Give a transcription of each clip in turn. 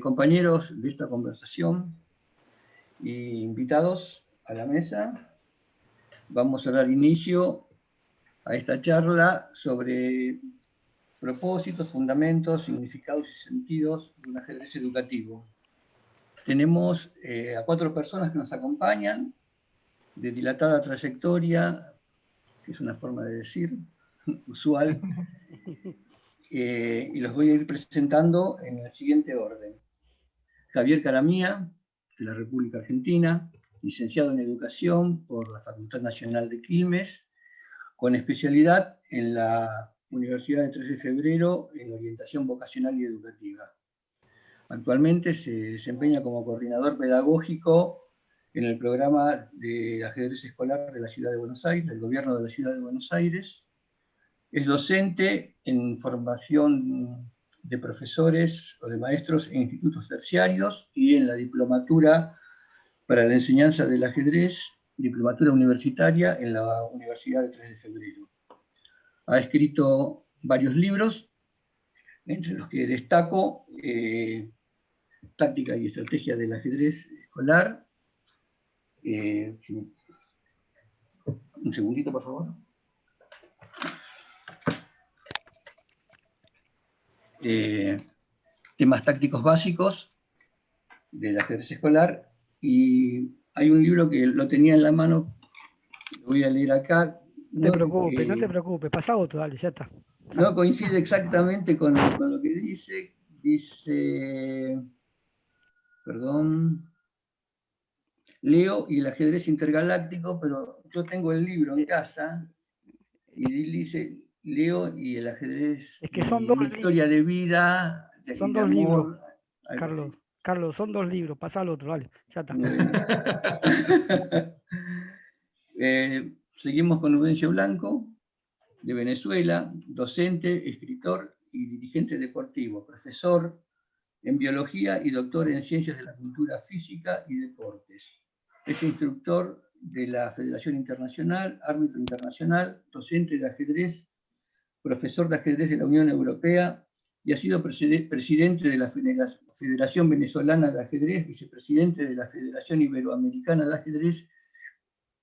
Compañeros de esta conversación e invitados a la mesa, vamos a dar inicio a esta charla sobre propósitos, fundamentos, significados y sentidos de un ajedrez educativo. Tenemos a 4 personas que nos acompañan, de dilatada trayectoria, que es una forma de decir usual, y los voy a ir presentando en el siguiente orden. Javier Caramía, de la República Argentina, licenciado en Educación por la Facultad Nacional de Quilmes, con especialidad en la Universidad de 3 de Febrero en Orientación Vocacional y Educativa. Actualmente se desempeña como coordinador pedagógico en el programa de ajedrez escolar de la Ciudad de Buenos Aires, del Gobierno de la Ciudad de Buenos Aires. Es docente en formación de profesores o de maestros en institutos terciarios y en la diplomatura para la enseñanza del ajedrez, diplomatura universitaria en la Universidad de 3 de Febrero. Ha escrito varios libros, entre los que destaco Táctica y Estrategia del Ajedrez Escolar. Un segundito, por favor. Temas tácticos básicos del ajedrez escolar, y hay un libro que lo tenía en la mano, lo voy a leer acá. No te preocupes, pasa otro, dale, ya está. No coincide exactamente con lo que dice, perdón, Leo y el ajedrez intergaláctico, pero yo tengo el libro en casa, y dice Leo y el ajedrez, es que son dos historia de vida, son de dos amor, libros, Carlos, son 2 libros, pasa al otro, dale, ya está. Seguimos con Udencio Blanco, de Venezuela, docente, escritor y dirigente deportivo, profesor en biología y doctor en ciencias de la cultura física y deportes. Es instructor de la Federación Internacional, árbitro internacional, docente de ajedrez, profesor de ajedrez de la Unión Europea, y ha sido presidente de la Federación Venezolana de Ajedrez, vicepresidente de la Federación Iberoamericana de Ajedrez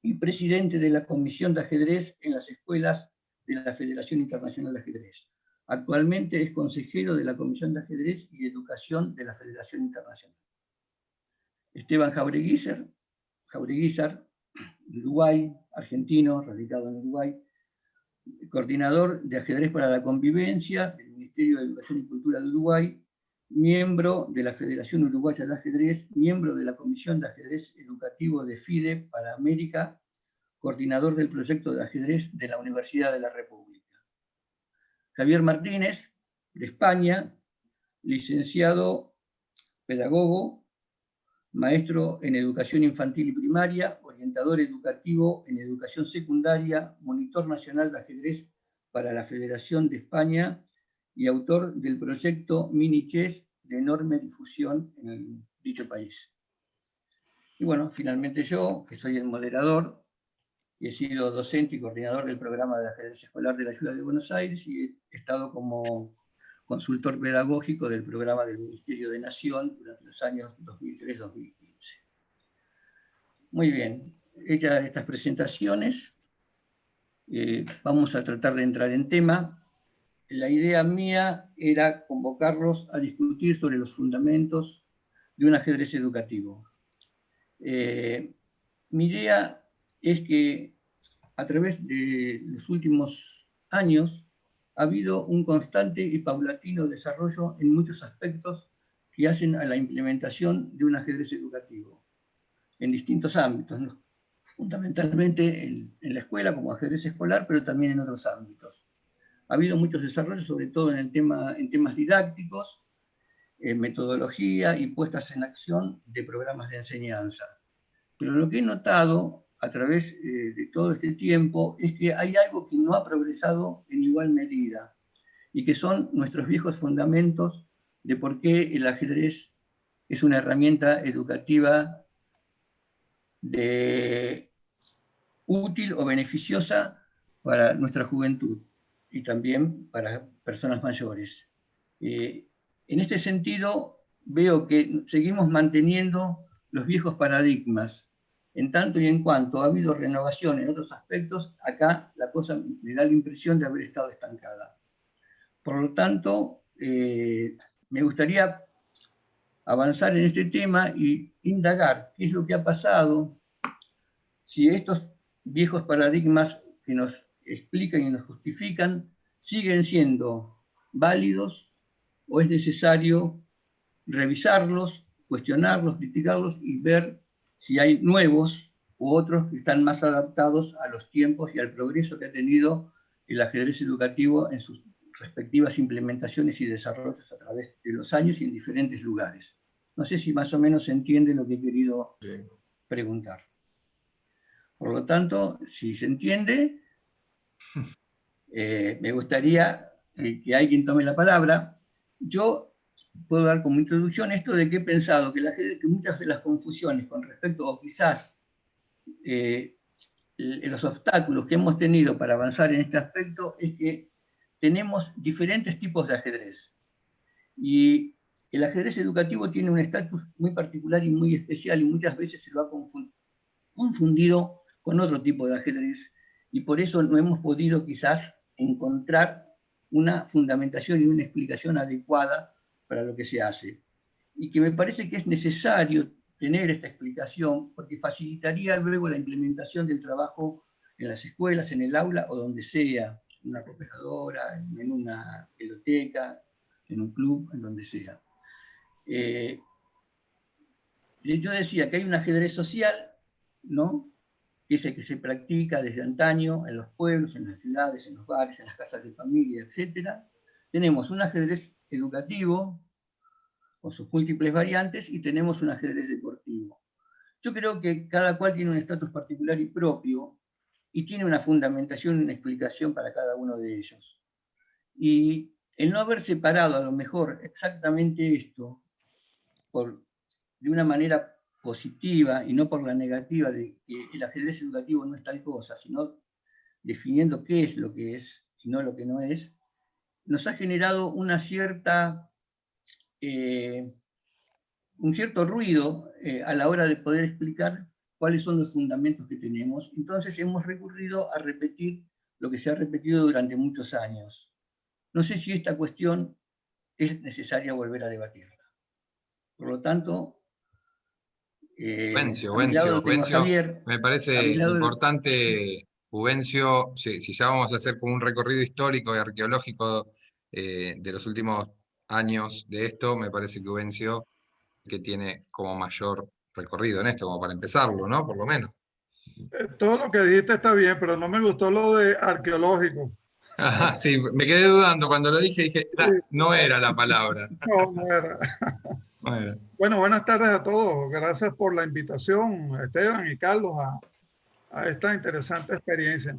y presidente de la Comisión de Ajedrez en las escuelas de la Federación Internacional de Ajedrez. Actualmente es consejero de la Comisión de Ajedrez y Educación de la Federación Internacional. Esteban Jaureguizar, de Uruguay, argentino, radicado en Uruguay, coordinador de Ajedrez para la Convivencia del Ministerio de Educación y Cultura de Uruguay, miembro de la Federación Uruguaya de Ajedrez, miembro de la Comisión de Ajedrez Educativo de FIDE para América, coordinador del proyecto de ajedrez de la Universidad de la República. Javier Martínez, de España, licenciado pedagogo, maestro en educación infantil y primaria, orientador educativo en educación secundaria, monitor nacional de ajedrez para la Federación de España y autor del proyecto Mini Chess de enorme difusión en dicho país. Y bueno, finalmente yo, que soy el moderador, y he sido docente y coordinador del programa de ajedrez escolar de la Ciudad de Buenos Aires, y he estado como consultor pedagógico del programa del Ministerio de Nación durante los años 2003-2015. Muy bien, hechas estas presentaciones, vamos a tratar de entrar en tema. La idea mía era convocarlos a discutir sobre los fundamentos de un ajedrez educativo. Mi idea es que a través de los últimos años ha habido un constante y paulatino desarrollo en muchos aspectos que hacen a la implementación de un ajedrez educativo en distintos ámbitos, ¿no? Fundamentalmente en la escuela como ajedrez escolar, pero también en otros ámbitos. Ha habido muchos desarrollos, sobre todo en temas didácticos, metodología y puestas en acción de programas de enseñanza. Pero lo que he notado a través de todo este tiempo es que hay algo que no ha progresado en igual medida, y que son nuestros viejos fundamentos de por qué el ajedrez es una herramienta educativa útil o beneficiosa para nuestra juventud y también para personas mayores. En este sentido, veo que seguimos manteniendo los viejos paradigmas. En tanto y en cuanto ha habido renovación en otros aspectos, acá la cosa me da la impresión de haber estado estancada. Por lo tanto, me gustaría avanzar en este tema y indagar qué es lo que ha pasado, si estos viejos paradigmas que nos explican y nos justifican siguen siendo válidos o es necesario revisarlos, cuestionarlos, criticarlos y ver si hay nuevos u otros que están más adaptados a los tiempos y al progreso que ha tenido el ajedrez educativo en sus respectivas implementaciones y desarrollos a través de los años y en diferentes lugares. No sé si más o menos se entiende lo que he querido preguntar. Por lo tanto, si se entiende, me gustaría que alguien tome la palabra. Yo puedo dar como introducción esto de que he pensado que muchas de las confusiones con respecto, o quizás los obstáculos que hemos tenido para avanzar en este aspecto, es que tenemos diferentes tipos de ajedrez. Y el ajedrez educativo tiene un estatus muy particular y muy especial, y muchas veces se lo ha confundido con otro tipo de ajedrez, y por eso no hemos podido quizás encontrar una fundamentación y una explicación adecuada para lo que se hace. Y que me parece que es necesario tener esta explicación porque facilitaría luego la implementación del trabajo en las escuelas, en el aula o donde sea, en una cooperadora, en una biblioteca, en un club, en donde sea. Yo decía que hay un ajedrez social, ¿no?, que es el que se practica desde antaño en los pueblos, en las ciudades, en los bares, en las casas de familia, etc. Tenemos un ajedrez educativo, con sus múltiples variantes, y tenemos un ajedrez deportivo. Yo creo que cada cual tiene un estatus particular y propio, y tiene una fundamentación y una explicación para cada uno de ellos. Y el no haber separado a lo mejor exactamente esto, de una manera positiva y no por la negativa de que el ajedrez educativo no es tal cosa, sino definiendo qué es lo que es y no lo que no es, nos ha generado una cierta, un cierto ruido a la hora de poder explicar cuáles son los fundamentos que tenemos. Entonces hemos recurrido a repetir lo que se ha repetido durante muchos años. No sé si esta cuestión es necesaria volver a debatirla. Por lo tanto, Ubencio, a mi lado tengo a Ubencio, Javier. me parece importante, Ubencio, si ya vamos a hacer como un recorrido histórico y arqueológico de los últimos años de esto, me parece que Ubencio que tiene como mayor recorrido en esto, como para empezarlo, ¿no? Por lo menos. Todo lo que dijiste está bien, pero no me gustó lo de arqueológico. Ajá, sí, me quedé dudando cuando lo dije, no era la palabra. No, no era. Bueno, buenas tardes a todos. Gracias por la invitación, Esteban y Carlos, a esta interesante experiencia.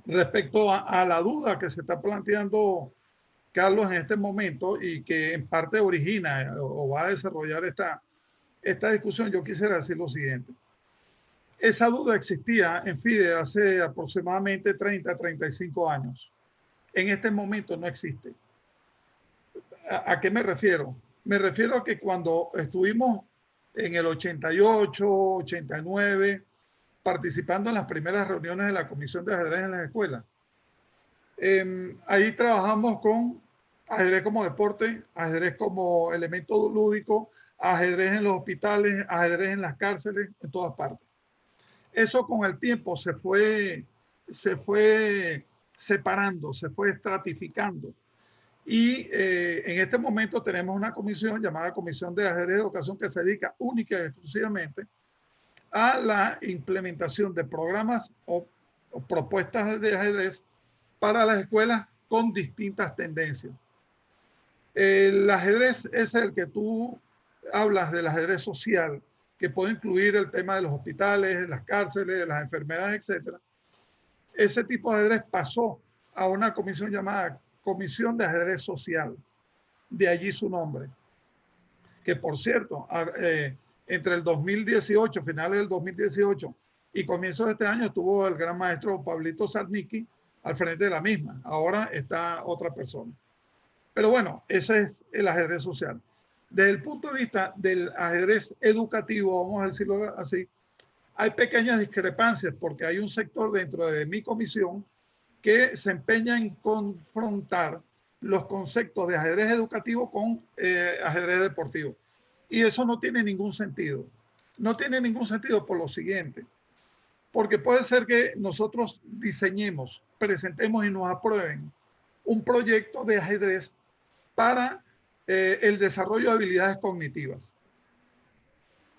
Respecto a la duda que se está planteando Carlos en este momento y que en parte origina o va a desarrollar esta discusión, yo quisiera decir lo siguiente. Esa duda existía en FIDE hace aproximadamente 30, 35 años. En este momento no existe. ¿A qué me refiero? Me refiero a que cuando estuvimos en el 88, 89, participando en las primeras reuniones de la Comisión de Ajedrez en las escuelas, ahí trabajamos con ajedrez como deporte, ajedrez como elemento lúdico, ajedrez en los hospitales, ajedrez en las cárceles, en todas partes. Eso con el tiempo se fue separando, se fue estratificando. Y en este momento tenemos una comisión llamada Comisión de Ajedrez de Educación que se dedica única y exclusivamente a la implementación de programas o propuestas de ajedrez para las escuelas con distintas tendencias. El ajedrez es el que tú hablas del ajedrez social, que puede incluir el tema de los hospitales, las cárceles, las enfermedades, etc. Ese tipo de ajedrez pasó a una comisión llamada Comisión de Ajedrez Social, de allí su nombre, que por cierto, entre el 2018, finales del 2018 y comienzos de este año estuvo el gran maestro Pablito Sarnicki al frente de la misma. Ahora está otra persona. Pero bueno, ese es el ajedrez social. Desde el punto de vista del ajedrez educativo, vamos a decirlo así, hay pequeñas discrepancias porque hay un sector dentro de mi comisión que se empeña en confrontar los conceptos de ajedrez educativo con ajedrez deportivo. Y eso no tiene ningún sentido. No tiene ningún sentido por lo siguiente. Porque puede ser que nosotros diseñemos, presentemos y nos aprueben un proyecto de ajedrez para el desarrollo de habilidades cognitivas.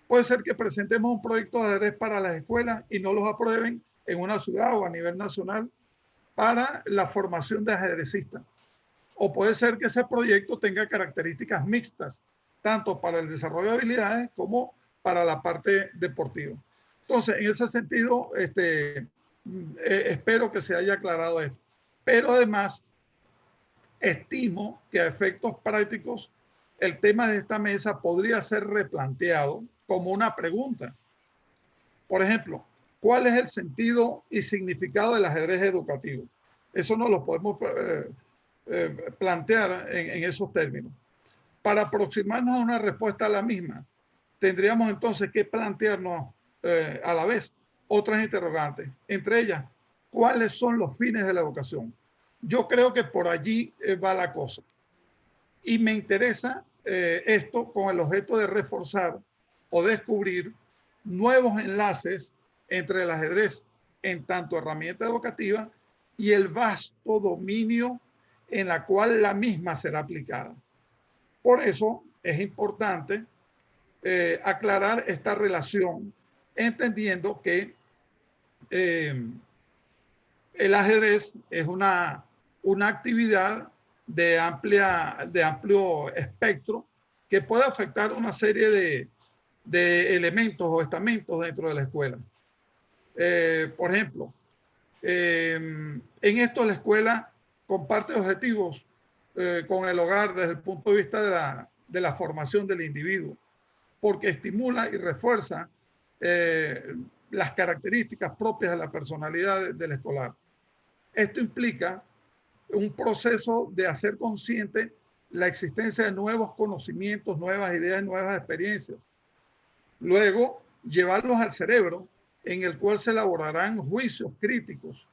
Puede ser que presentemos un proyecto de ajedrez para las escuelas y no los aprueben en una ciudad o a nivel nacional para la formación de ajedrecistas. O puede ser que ese proyecto tenga características mixtas, tanto para el desarrollo de habilidades como para la parte deportiva. Entonces, en ese sentido, espero que se haya aclarado esto. Pero además, estimo que a efectos prácticos, el tema de esta mesa podría ser replanteado como una pregunta. Por ejemplo, ¿cuál es el sentido y significado del ajedrez educativo? Eso no lo podemos plantear en esos términos. Para aproximarnos a una respuesta a la misma, tendríamos entonces que plantearnos a la vez otras interrogantes, entre ellas, ¿cuáles son los fines de la educación? Yo creo que por allí va la cosa. Y me interesa esto con el objeto de reforzar o descubrir nuevos enlaces entre el ajedrez en tanto herramienta educativa y el vasto dominio en la cual la misma será aplicada. Por eso es importante aclarar esta relación, entendiendo que el ajedrez es una actividad de amplio espectro que puede afectar una serie de elementos o estamentos dentro de la escuela. Por ejemplo, en esto la escuela comparte objetivos con el hogar desde el punto de vista de la formación del individuo, porque estimula y refuerza las características propias de la personalidad del escolar. Esto implica un proceso de hacer consciente la existencia de nuevos conocimientos, nuevas ideas, nuevas experiencias. Luego, llevarlos al cerebro, en el cual se elaborarán juicios críticos,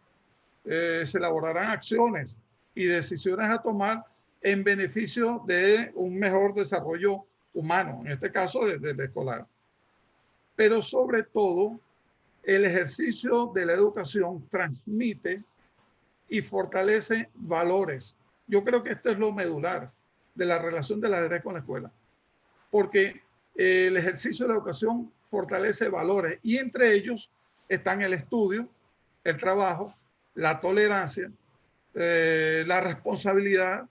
se elaborarán acciones y decisiones a tomar en beneficio de un mejor desarrollo humano, en este caso del escolar. Pero sobre todo, el ejercicio de la educación transmite y fortalece valores. Yo creo que esto es lo medular de la relación del ajedrez con la escuela, porque el ejercicio de la educación fortalece valores y entre ellos están el estudio, el trabajo, la tolerancia, la responsabilidad,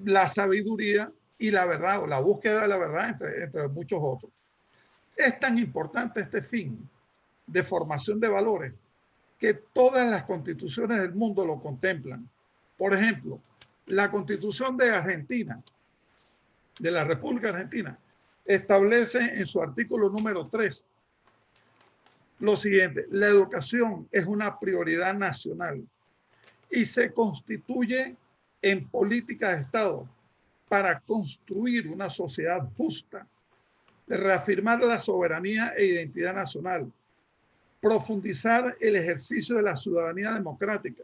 la sabiduría y la verdad, o la búsqueda de la verdad, entre muchos otros. Es tan importante este fin de formación de valores que todas las constituciones del mundo lo contemplan. Por ejemplo, la Constitución de Argentina, de la República Argentina, establece en su artículo número 3 lo siguiente: la educación es una prioridad nacional y se constituye en política de Estado para construir una sociedad justa, de reafirmar la soberanía e identidad nacional, profundizar el ejercicio de la ciudadanía democrática,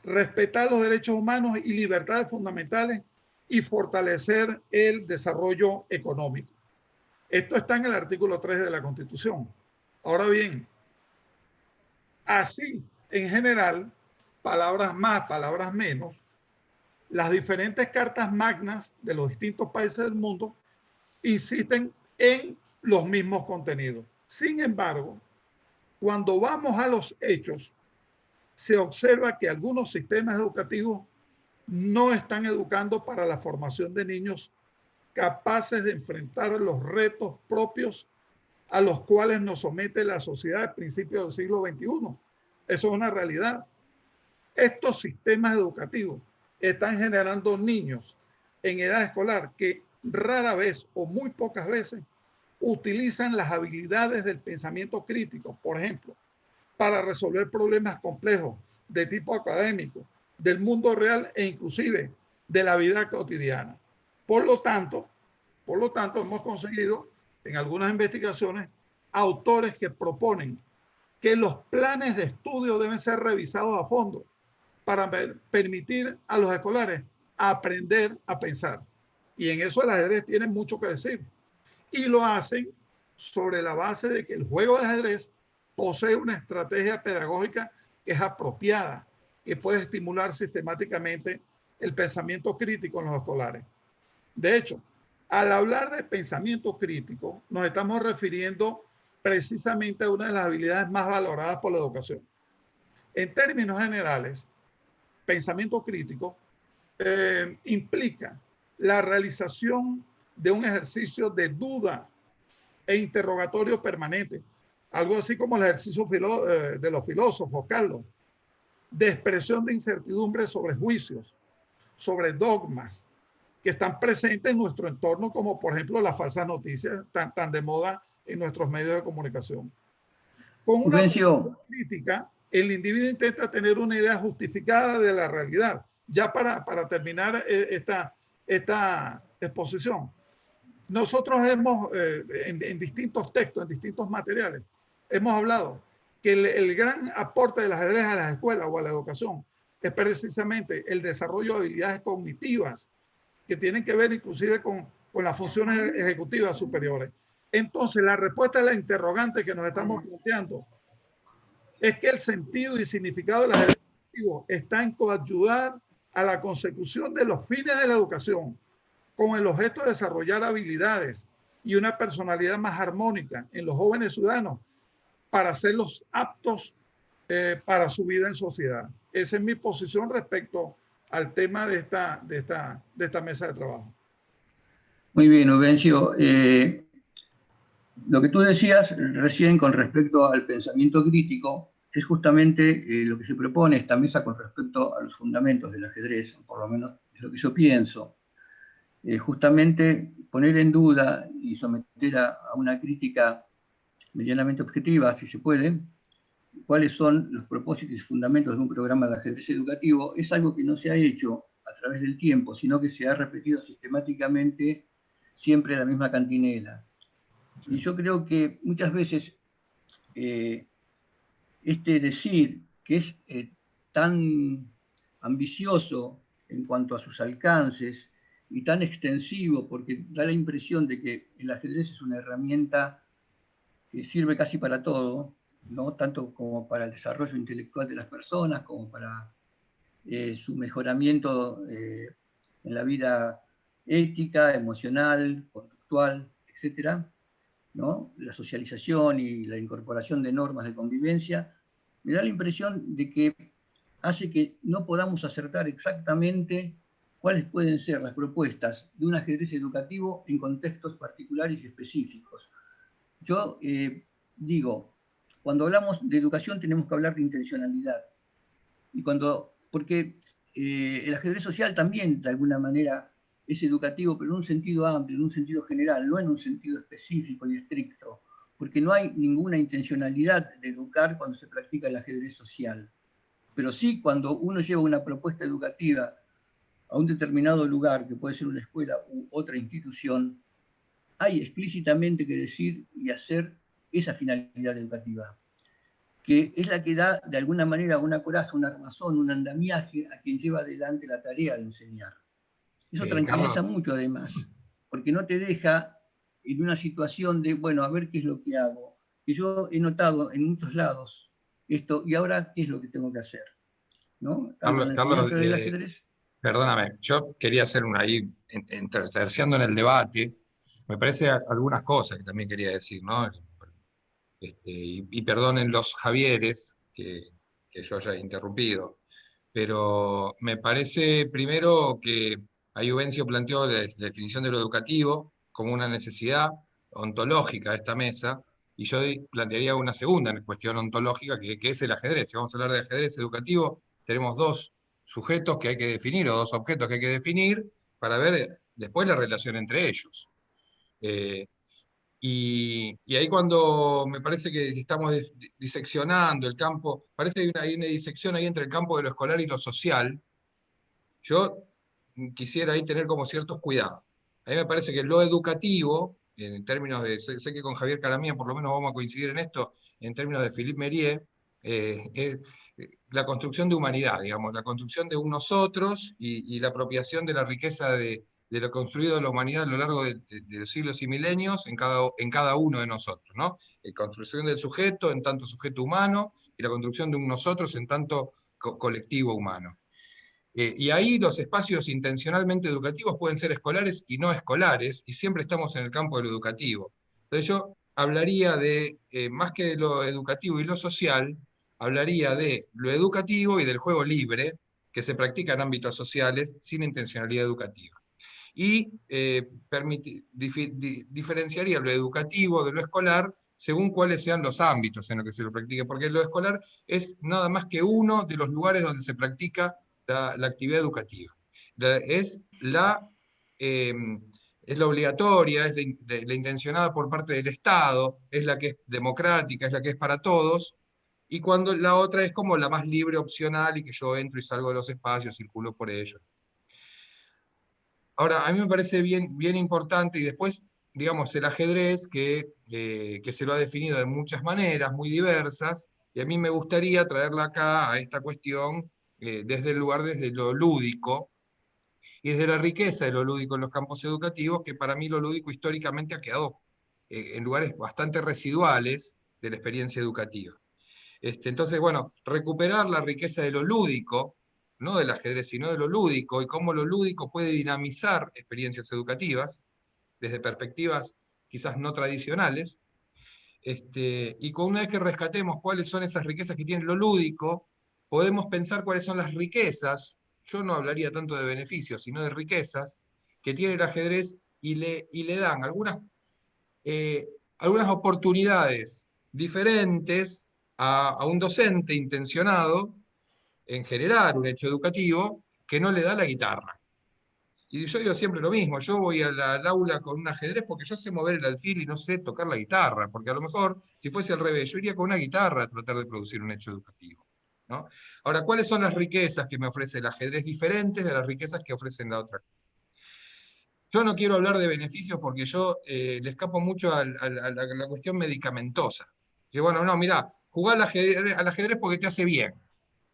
respetar los derechos humanos y libertades fundamentales y fortalecer el desarrollo económico. Esto está en el artículo 3 de la Constitución. Ahora bien, así en general, palabras más, palabras menos, las diferentes cartas magnas de los distintos países del mundo insisten en los mismos contenidos. Sin embargo, cuando vamos a los hechos, se observa que algunos sistemas educativos no están educando para la formación de niños capaces de enfrentar los retos propios a los cuales nos somete la sociedad a principios del siglo XXI. Eso es una realidad. Estos sistemas educativos están generando niños en edad escolar que rara vez o muy pocas veces utilizan las habilidades del pensamiento crítico, por ejemplo, para resolver problemas complejos de tipo académico, del mundo real e inclusive de la vida cotidiana. Por lo tanto, Por lo tanto, hemos conseguido en algunas investigaciones autores que proponen que los planes de estudio deben ser revisados a fondo para permitir a los escolares aprender a pensar. Y en eso el ajedrez tiene mucho que decir. Y lo hacen sobre la base de que el juego de ajedrez posee una estrategia pedagógica que es apropiada, que puede estimular sistemáticamente el pensamiento crítico en los escolares. De hecho, al hablar de pensamiento crítico, nos estamos refiriendo precisamente a una de las habilidades más valoradas por la educación. En términos generales, pensamiento crítico implica la realización de un ejercicio de duda e interrogatorio permanente, algo así como el ejercicio de los filósofos, Carlos, de expresión de incertidumbre sobre juicios, sobre dogmas que están presentes en nuestro entorno, como por ejemplo las falsas noticias tan de moda en nuestros medios de comunicación. Con una crítica, el individuo intenta tener una idea justificada de la realidad. Ya para terminar esta exposición, nosotros hemos, en distintos textos, en distintos materiales, hemos hablado que el gran aporte del ajedrez a las escuelas o a la educación es precisamente el desarrollo de habilidades cognitivas que tienen que ver inclusive con las funciones ejecutivas superiores. Entonces, la respuesta a la interrogante que nos estamos planteando es que el sentido y significado del ajedrez educativo está en coayudar a la consecución de los fines de la educación con el objeto de desarrollar habilidades y una personalidad más armónica en los jóvenes ciudadanos para hacerlos aptos para su vida en sociedad. Esa es mi posición respecto al tema de esta mesa de trabajo. Muy bien, Ubencio. Lo que tú decías recién con respecto al pensamiento crítico es justamente lo que se propone esta mesa con respecto a los fundamentos del ajedrez, por lo menos es lo que yo pienso. Justamente poner en duda y someter a una crítica medianamente objetiva, si se puede, cuáles son los propósitos y fundamentos de un programa de ajedrez educativo, es algo que no se ha hecho a través del tiempo, sino que se ha repetido sistemáticamente siempre la misma cantinela. Y yo creo que muchas veces este decir que es tan ambicioso en cuanto a sus alcances y tan extensivo, porque da la impresión de que el ajedrez es una herramienta que sirve casi para todo, ¿no? Tanto como para el desarrollo intelectual de las personas, como para su mejoramiento en la vida ética, emocional, conductual, etc., ¿no? La socialización y la incorporación de normas de convivencia, me da la impresión de que hace que no podamos acertar exactamente cuáles pueden ser las propuestas de un ajedrez educativo en contextos particulares y específicos. Yo digo, cuando hablamos de educación tenemos que hablar de intencionalidad, porque el ajedrez social también de alguna manera es educativo, pero en un sentido amplio, en un sentido general, no en un sentido específico y estricto, porque no hay ninguna intencionalidad de educar cuando se practica el ajedrez social. Pero sí cuando uno lleva una propuesta educativa a un determinado lugar, que puede ser una escuela u otra institución, hay explícitamente que decir y hacer esa finalidad educativa, que es la que da de alguna manera una coraza, una armazón, un andamiaje a quien lleva adelante la tarea de enseñar. Eso tranquiliza mucho además, porque no te deja en una situación de, bueno, a ver qué es lo que hago. Que yo he notado en muchos lados esto, y ahora qué es lo que tengo que hacer, ¿no? Carlos, perdóname, yo quería hacer ahí, terciando en el debate, me parece algunas cosas que también quería decir, ¿no? Y perdonen los Javieres que yo haya interrumpido, pero me parece primero que Ayuvencio planteó la definición de lo educativo como una necesidad ontológica de esta mesa, y yo plantearía una segunda cuestión ontológica que es el ajedrez. Si vamos a hablar de ajedrez educativo, tenemos dos sujetos que hay que definir o dos objetos que hay que definir para ver después la relación entre ellos. Y ahí cuando me parece que estamos diseccionando el campo, parece que hay una disección ahí entre el campo de lo escolar y lo social. Yo quisiera ahí tener como ciertos cuidados. A mí me parece que lo educativo, en términos de, sé que con Javier Caramía por lo menos vamos a coincidir en esto, en términos de Philippe Mérieux, es la construcción de humanidad, digamos, la construcción de un nosotros y la apropiación de la riqueza de lo construido de la humanidad a lo largo de los siglos y milenios en cada uno de nosotros, ¿no? La construcción del sujeto en tanto sujeto humano y la construcción de un nosotros en tanto colectivo humano. Y ahí los espacios intencionalmente educativos pueden ser escolares y no escolares, y siempre estamos en el campo de lo educativo. Entonces yo hablaría de, más que de lo educativo y lo social, hablaría de lo educativo y del juego libre que se practica en ámbitos sociales sin intencionalidad educativa. Y diferenciaría lo educativo de lo escolar según cuáles sean los ámbitos en los que se lo practique, porque lo escolar es nada más que uno de los lugares donde se practica la actividad educativa. Es la obligatoria, es la intencionada por parte del Estado, es la que es democrática, es la que es para todos, y cuando la otra es como la más libre, opcional, y que yo entro y salgo de los espacios, circulo por ellos. Ahora, a mí me parece bien importante, y después, digamos, el ajedrez, que se lo ha definido de muchas maneras, muy diversas, y a mí me gustaría traerla acá a esta cuestión desde el lugar, desde lo lúdico, y desde la riqueza de lo lúdico en los campos educativos, que para mí lo lúdico históricamente ha quedado en lugares bastante residuales de la experiencia educativa. Entonces, bueno, recuperar la riqueza de lo lúdico, no del ajedrez, sino de lo lúdico, y cómo lo lúdico puede dinamizar experiencias educativas desde perspectivas quizás no tradicionales, y con una vez que rescatemos cuáles son esas riquezas que tiene lo lúdico, podemos pensar cuáles son las riquezas, yo no hablaría tanto de beneficios, sino de riquezas, que tiene el ajedrez y le dan algunas oportunidades diferentes a un docente intencionado en generar un hecho educativo que no le da la guitarra. Y yo digo siempre lo mismo, yo voy al aula con un ajedrez porque yo sé mover el alfil y no sé tocar la guitarra, porque a lo mejor, si fuese al revés, yo iría con una guitarra a tratar de producir un hecho educativo, ¿no? Ahora, ¿cuáles son las riquezas que me ofrece el ajedrez diferentes de las riquezas que ofrecen la otra? Yo no quiero hablar de beneficios porque yo le escapo mucho a la cuestión medicamentosa. Dice, bueno, no, mirá, jugá al ajedrez porque te hace bien.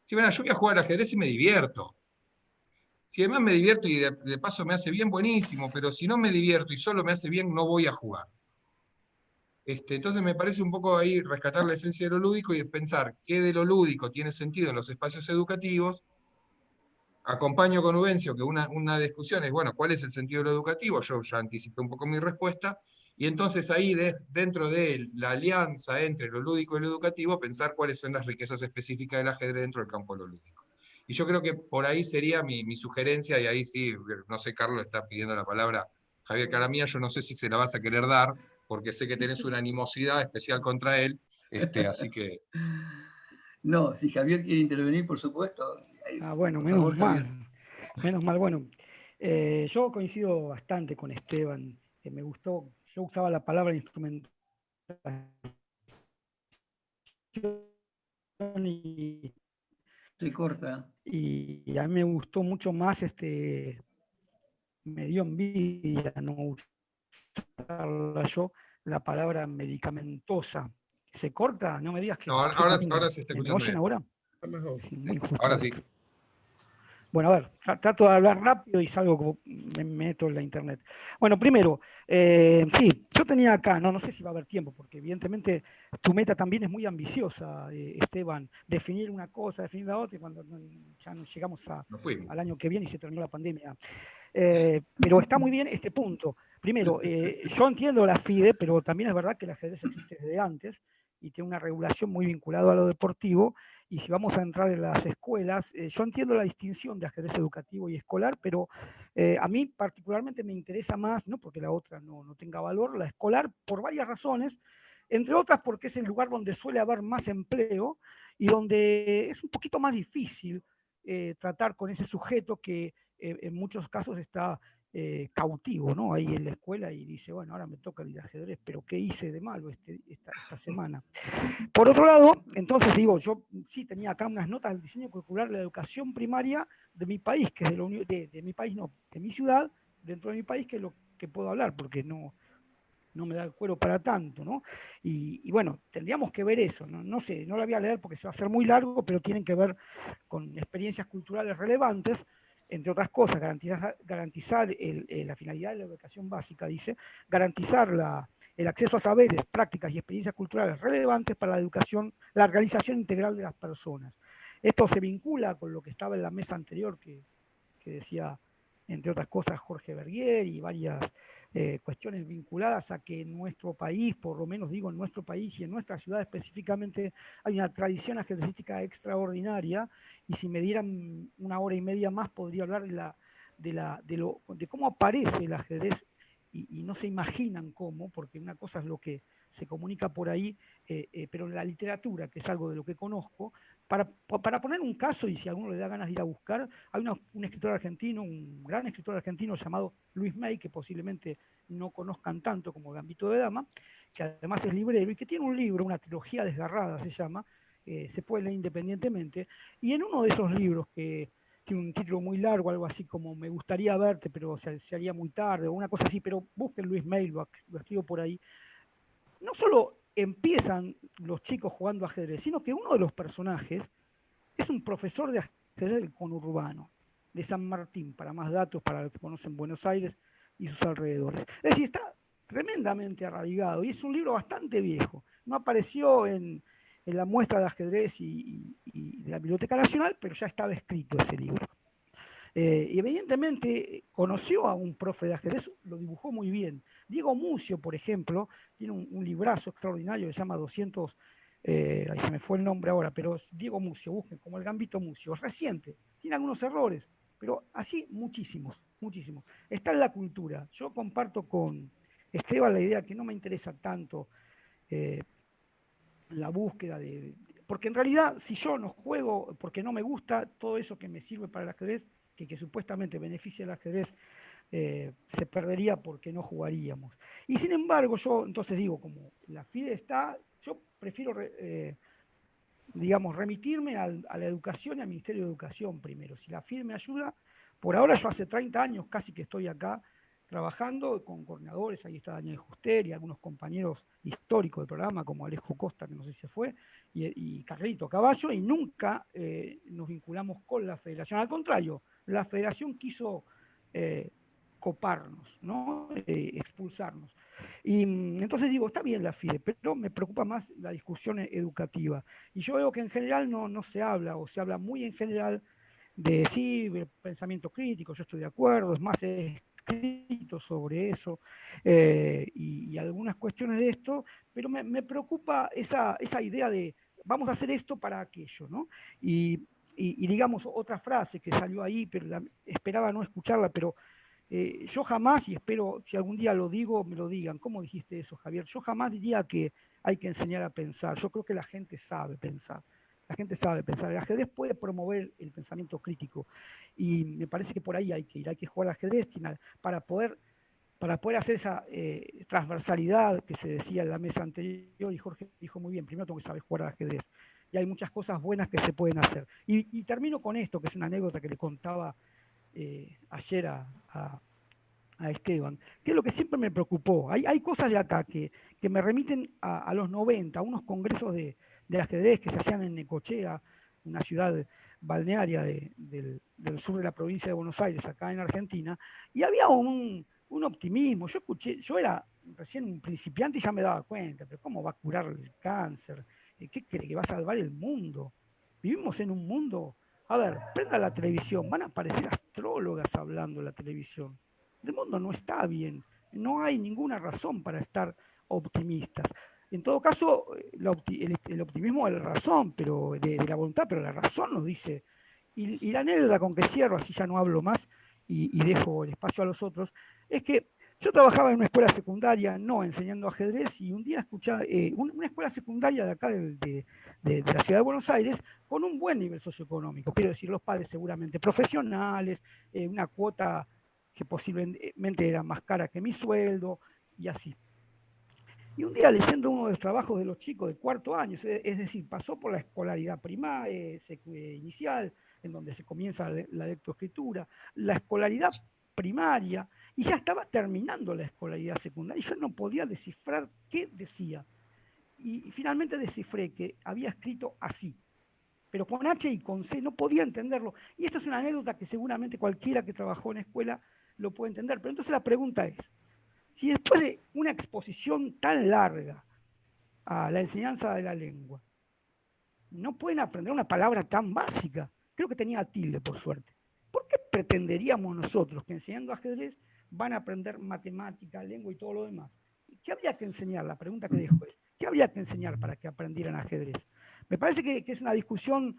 Si bueno, yo voy a jugar al ajedrez y me divierto. Si además me divierto y de paso me hace bien, buenísimo, pero si no me divierto y solo me hace bien, no voy a jugar. Entonces me parece un poco ahí rescatar la esencia de lo lúdico y pensar qué de lo lúdico tiene sentido en los espacios educativos. Acompaño con Ubencio que una discusión es, bueno, ¿cuál es el sentido de lo educativo? Yo ya anticipé un poco mi respuesta, y entonces ahí dentro de la alianza entre lo lúdico y lo educativo, pensar cuáles son las riquezas específicas del ajedrez dentro del campo de lo lúdico. Y yo creo que por ahí sería mi sugerencia, y ahí sí, no sé, Carlos está pidiendo la palabra, Javier Caramía, yo no sé si se la vas a querer dar, porque sé que tenés una animosidad especial contra él, así que... No, si Javier quiere intervenir, por supuesto. Bueno, Por menos favor, mal. Javier. Menos mal, bueno. Yo coincido bastante con Esteban. Me gustó, yo usaba la palabra instrumentación y Se corta. y a mí me gustó mucho más, me dio envidia no usarla yo, la palabra medicamentosa. ¿Se corta? No me digas que... No, ahora se está ¿Me escuchando oyen bien. ahora? Está mejor. Sí, muy injusto Ahora sí. esto. Bueno, a ver, trato de hablar rápido y salgo como me meto en la internet. Bueno, primero, sí, yo tenía acá, no sé si va a haber tiempo, porque evidentemente tu meta también es muy ambiciosa, Esteban, definir una cosa, definir la otra, y cuando ya nos llegamos Nos fuimos. al año que viene y se terminó la pandemia. Pero está muy bien este punto. Primero, yo entiendo la FIDE, pero también es verdad que el ajedrez existe desde antes y tiene una regulación muy vinculada a lo deportivo. Y si vamos a entrar en las escuelas, yo entiendo la distinción de ajedrez educativo y escolar, pero a mí particularmente me interesa más, no porque la otra no tenga valor, la escolar, por varias razones, entre otras porque es el lugar donde suele haber más empleo y donde es un poquito más difícil tratar con ese sujeto que en muchos casos está cautivo, ¿no? Ahí en la escuela y dice, bueno, ahora me toca el ajedrez, pero ¿qué hice de malo esta semana? Por otro lado, entonces digo, yo sí tenía acá unas notas del diseño curricular de la educación primaria de mi país, que es de mi país, no, de mi ciudad, dentro de mi país, que es lo que puedo hablar, porque no me da el cuero para tanto, ¿no? Y bueno, tendríamos que ver eso, ¿no? No sé, no la voy a leer porque se va a hacer muy largo, pero tienen que ver con experiencias culturales relevantes, entre otras cosas, garantizar la finalidad de la educación básica, dice, garantizar el acceso a saberes, prácticas y experiencias culturales relevantes para la educación, la realización integral de las personas. Esto se vincula con lo que estaba en la mesa anterior que decía, entre otras cosas, Jorge Bergier y varias cuestiones vinculadas a que en nuestro país, por lo menos digo en nuestro país y en nuestra ciudad específicamente, hay una tradición ajedrecística extraordinaria, y si me dieran una hora y media más podría hablar de cómo aparece el ajedrez, y no se imaginan cómo, porque una cosa es lo que se comunica por ahí, pero en la literatura, que es algo de lo que conozco, para poner un caso, y si a alguno le da ganas de ir a buscar, hay un escritor argentino, un gran escritor argentino llamado Luis May, que posiblemente no conozcan tanto como Gambito de Dama, que además es librero y que tiene un libro, una trilogía desgarrada se llama, se puede leer independientemente, y en uno de esos libros que tiene un título muy largo, algo así como Me gustaría verte, pero se haría muy tarde, o una cosa así, pero busquen Luis May, lo escribo por ahí. No solo empiezan los chicos jugando ajedrez, sino que uno de los personajes es un profesor de ajedrez del conurbano, de San Martín, para más datos, para los que conocen Buenos Aires y sus alrededores. Es decir, está tremendamente arraigado y es un libro bastante viejo. No apareció en la muestra de ajedrez y de la Biblioteca Nacional, pero ya estaba escrito ese libro. Y evidentemente conoció a un profe de ajedrez, lo dibujó muy bien. Diego Mucio, por ejemplo, tiene un librazo extraordinario que se llama 200, ahí se me fue el nombre ahora, pero Diego Mucio, busquen como el Gambito Mucio, es reciente, tiene algunos errores, pero así muchísimos, muchísimos. Está en la cultura. Yo comparto con Esteban la idea que no me interesa tanto la búsqueda porque en realidad si yo no juego porque no me gusta, todo eso que me sirve para el ajedrez, que supuestamente beneficia el ajedrez, se perdería porque no jugaríamos. Y sin embargo, yo entonces digo, como la FIDE está, yo prefiero, digamos, remitirme a la educación y al Ministerio de Educación primero. Si la FIDE me ayuda, por ahora yo hace 30 años casi que estoy acá trabajando con coordinadores, ahí está Daniel Juster y algunos compañeros históricos del programa, como Alejo Costa, que no sé si se fue, y Carlito Caballo, y nunca nos vinculamos con la federación. Al contrario, la federación quiso coparnos, ¿no? Expulsarnos. Y entonces digo, está bien la FIDE, pero me preocupa más la discusión educativa. Y yo veo que en general no se habla, o se habla muy en general de sí, pensamiento crítico, yo estoy de acuerdo, es más, he escrito sobre eso y algunas cuestiones de esto, pero me preocupa esa idea de vamos a hacer esto para aquello, ¿no? Y digamos otra frase que salió ahí, pero esperaba no escucharla, pero yo jamás, y espero si algún día lo digo, me lo digan, ¿cómo dijiste eso, Javier? Yo jamás diría que hay que enseñar a pensar, yo creo que la gente sabe pensar. La gente sabe pensar. El ajedrez puede promover el pensamiento crítico y me parece que por ahí hay que ir. Hay que jugar al ajedrez para poder hacer esa transversalidad que se decía en la mesa anterior, y Jorge dijo muy bien, primero tengo que saber jugar al ajedrez. Y hay muchas cosas buenas que se pueden hacer. Y termino con esto, que es una anécdota que le contaba ayer a Esteban, que es lo que siempre me preocupó. Hay cosas de acá que me remiten a los 90, a unos congresos de ajedrez que se hacían en Necochea, una ciudad balnearia del sur de la provincia de Buenos Aires, acá en Argentina, y había un optimismo. Yo era recién un principiante y ya me daba cuenta, pero ¿cómo va a curar el cáncer? ¿Qué cree que va a salvar el mundo? Vivimos en un mundo. A ver, prenda la televisión, van a aparecer astrólogas hablando en la televisión. El mundo no está bien, no hay ninguna razón para estar optimistas. En todo caso, el optimismo es la razón, pero de la voluntad, pero la razón nos dice. Y la anécdota con que cierro, así ya no hablo más y dejo el espacio a los otros, es que yo trabajaba en una escuela secundaria, no enseñando ajedrez, y un día escuchaba una escuela secundaria de acá de la ciudad de Buenos Aires con un buen nivel socioeconómico, quiero decir, los padres seguramente profesionales, una cuota que posiblemente era más cara que mi sueldo, y así. Y un día leyendo uno de los trabajos de los chicos de cuarto año, es decir, pasó por la escolaridad primaria, inicial, en donde se comienza la lectoescritura, la escolaridad primaria y ya estaba terminando la escolaridad secundaria y yo no podía descifrar qué decía. Y finalmente descifré que había escrito así, pero con H y con C, no podía entenderlo. Y esta es una anécdota que seguramente cualquiera que trabajó en escuela lo puede entender. Pero entonces la pregunta es, si después de una exposición tan larga a la enseñanza de la lengua, no pueden aprender una palabra tan básica, creo que tenía tilde por suerte, ¿por qué pretenderíamos nosotros que enseñando ajedrez van a aprender matemática, lengua y todo lo demás? ¿Qué habría que enseñar? La pregunta que dejo es, ¿qué habría que enseñar para que aprendieran ajedrez? Me parece que es una discusión,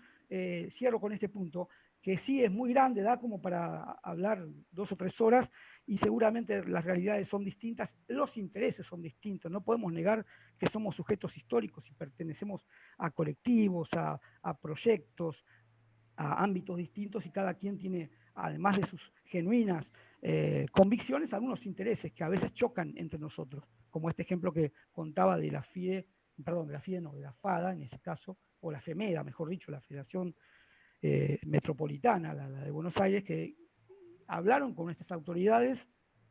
cierro con este punto, que sí es muy grande, da como para hablar 2 o 3 horas y seguramente las realidades son distintas, los intereses son distintos, no podemos negar que somos sujetos históricos y pertenecemos a colectivos, a proyectos, a ámbitos distintos y cada quien tiene, además de sus genuinas convicciones, algunos intereses que a veces chocan entre nosotros, como este ejemplo que contaba de la FIDE, perdón, de la FIDE no, de la FADA en ese caso, o la FEMEDA, mejor dicho, la Federación Metropolitana, la de Buenos Aires, que hablaron con nuestras autoridades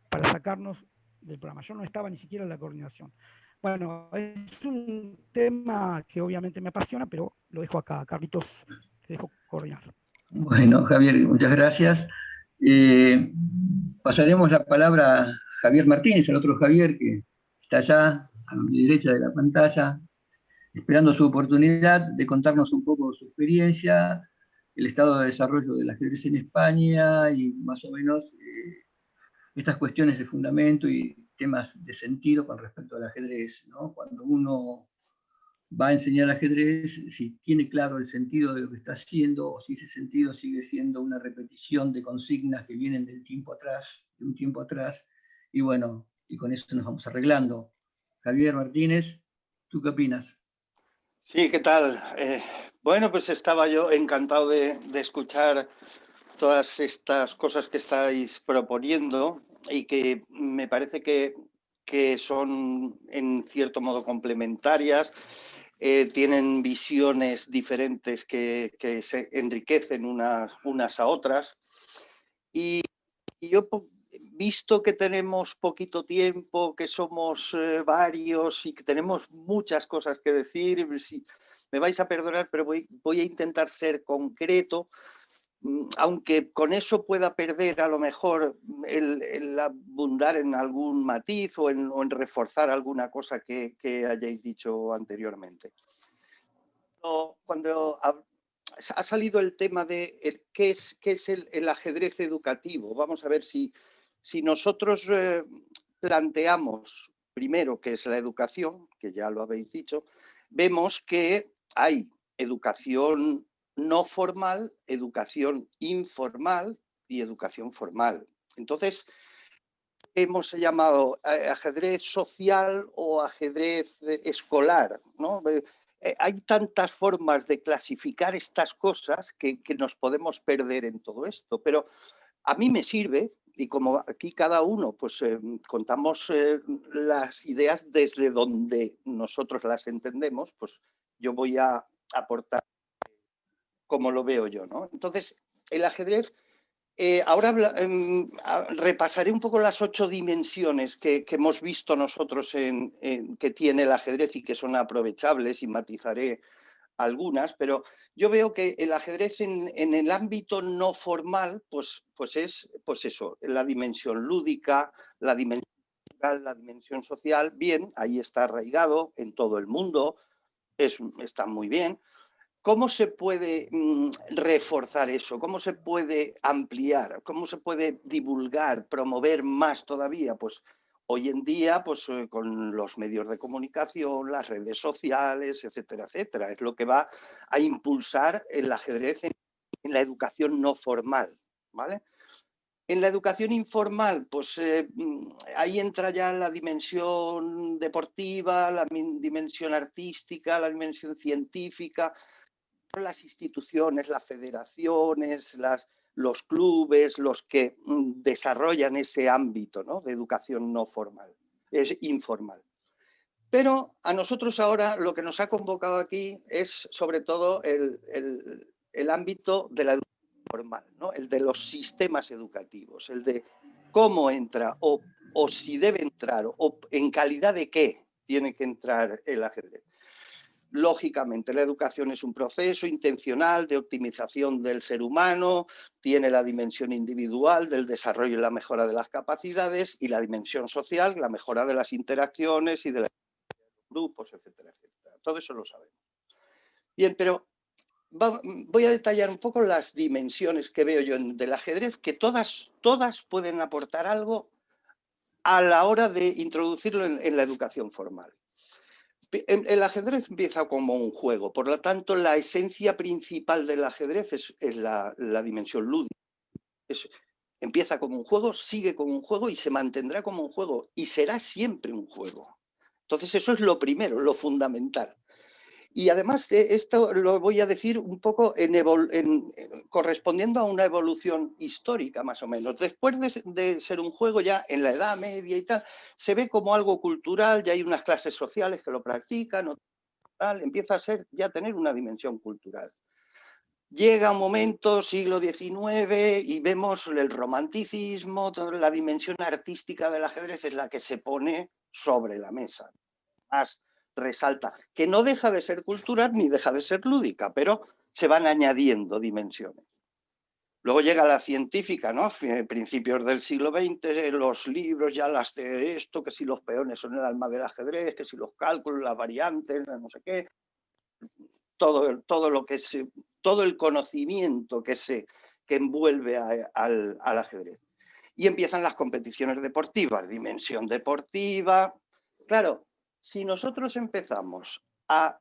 para sacarnos del programa. Yo no estaba ni siquiera en la coordinación. Bueno, es un tema que obviamente me apasiona, pero lo dejo acá. Carlitos, te dejo coordinar. Bueno, Javier, muchas gracias. Pasaremos la palabra a Javier Martínez, el otro Javier que está allá a mi derecha de la pantalla, esperando su oportunidad de contarnos un poco su experiencia, el estado de desarrollo del ajedrez en España y más o menos estas cuestiones de fundamento y temas de sentido con respecto al ajedrez, ¿no? Cuando uno va a enseñar ajedrez, si tiene claro el sentido de lo que está haciendo, o si ese sentido sigue siendo una repetición de consignas que vienen del tiempo atrás, de un tiempo atrás, y bueno, y con eso nos vamos arreglando. Javier Martínez, ¿tú qué opinas? Sí, ¿qué tal? Bueno, pues estaba yo encantado de escuchar todas estas cosas que estáis proponiendo y que me parece que son en cierto modo complementarias, tienen visiones diferentes que se enriquecen unas a otras. Y yo, visto que tenemos poquito tiempo, que somos varios y que tenemos muchas cosas que decir, me vais a perdonar, pero voy a intentar ser concreto, aunque con eso pueda perder a lo mejor el abundar en algún matiz o en reforzar alguna cosa que hayáis dicho anteriormente. Cuando ha salido el tema de qué es el ajedrez educativo, vamos a ver si nosotros planteamos primero qué es la educación, que ya lo habéis dicho, vemos que hay educación no formal, educación informal y educación formal. Entonces, hemos llamado ajedrez social o ajedrez escolar, ¿no? Hay tantas formas de clasificar estas cosas que nos podemos perder en todo esto, pero a mí me sirve, y como aquí cada uno pues contamos las ideas desde donde nosotros las entendemos, pues yo voy a aportar como lo veo yo, ¿no? Entonces, el ajedrez, ahora repasaré un poco las 8 dimensiones que hemos visto nosotros que tiene el ajedrez y que son aprovechables, y matizaré algunas, pero yo veo que el ajedrez en el ámbito no formal, pues es pues eso, la dimensión lúdica, la dimensión cultural, la dimensión social, bien, ahí está arraigado en todo el mundo, está muy bien. ¿Cómo se puede reforzar eso? ¿Cómo se puede ampliar? ¿Cómo se puede divulgar, promover más todavía? Pues hoy en día, pues con los medios de comunicación, las redes sociales, etcétera, etcétera. Es lo que va a impulsar el ajedrez en la educación no formal, ¿vale? En la educación informal, pues ahí entra ya la dimensión deportiva, la dimensión artística, la dimensión científica, las instituciones, las federaciones, los clubes, los que desarrollan ese ámbito, ¿no?, de educación no formal, es informal. Pero a nosotros ahora lo que nos ha convocado aquí es sobre todo el ámbito de la educación formal, ¿no?, el de los sistemas educativos, el de cómo entra o si debe entrar o en calidad de qué tiene que entrar el ajedrez. Lógicamente, la educación es un proceso intencional de optimización del ser humano, tiene la dimensión individual del desarrollo y la mejora de las capacidades y la dimensión social, la mejora de las interacciones y de los grupos, etcétera, etcétera. Todo eso lo sabemos. Bien, pero voy a detallar un poco las dimensiones que veo yo del ajedrez, que todas pueden aportar algo a la hora de introducirlo en la educación formal. El ajedrez empieza como un juego, por lo tanto la esencia principal del ajedrez es la dimensión lúdica. Empieza como un juego, sigue como un juego y se mantendrá como un juego y será siempre un juego. Entonces eso es lo primero, lo fundamental. Y además esto lo voy a decir un poco correspondiendo a una evolución histórica más o menos. Después de ser un juego ya en la Edad Media y tal, se ve como algo cultural, ya hay unas clases sociales que lo practican, tal, empieza a ser ya tener una dimensión cultural. Llega un momento, siglo XIX, y vemos el romanticismo, toda la dimensión artística del ajedrez es la que se pone sobre la mesa. Más resalta, que no deja de ser cultural ni deja de ser lúdica, pero se van añadiendo dimensiones. Luego llega la científica, ¿no? Principios del siglo XX, los libros ya las de esto, que si los peones son el alma del ajedrez, que si los cálculos, las variantes, no sé qué, todo el conocimiento que envuelve al ajedrez. Y empiezan las competiciones deportivas, dimensión deportiva. Claro, si nosotros empezamos a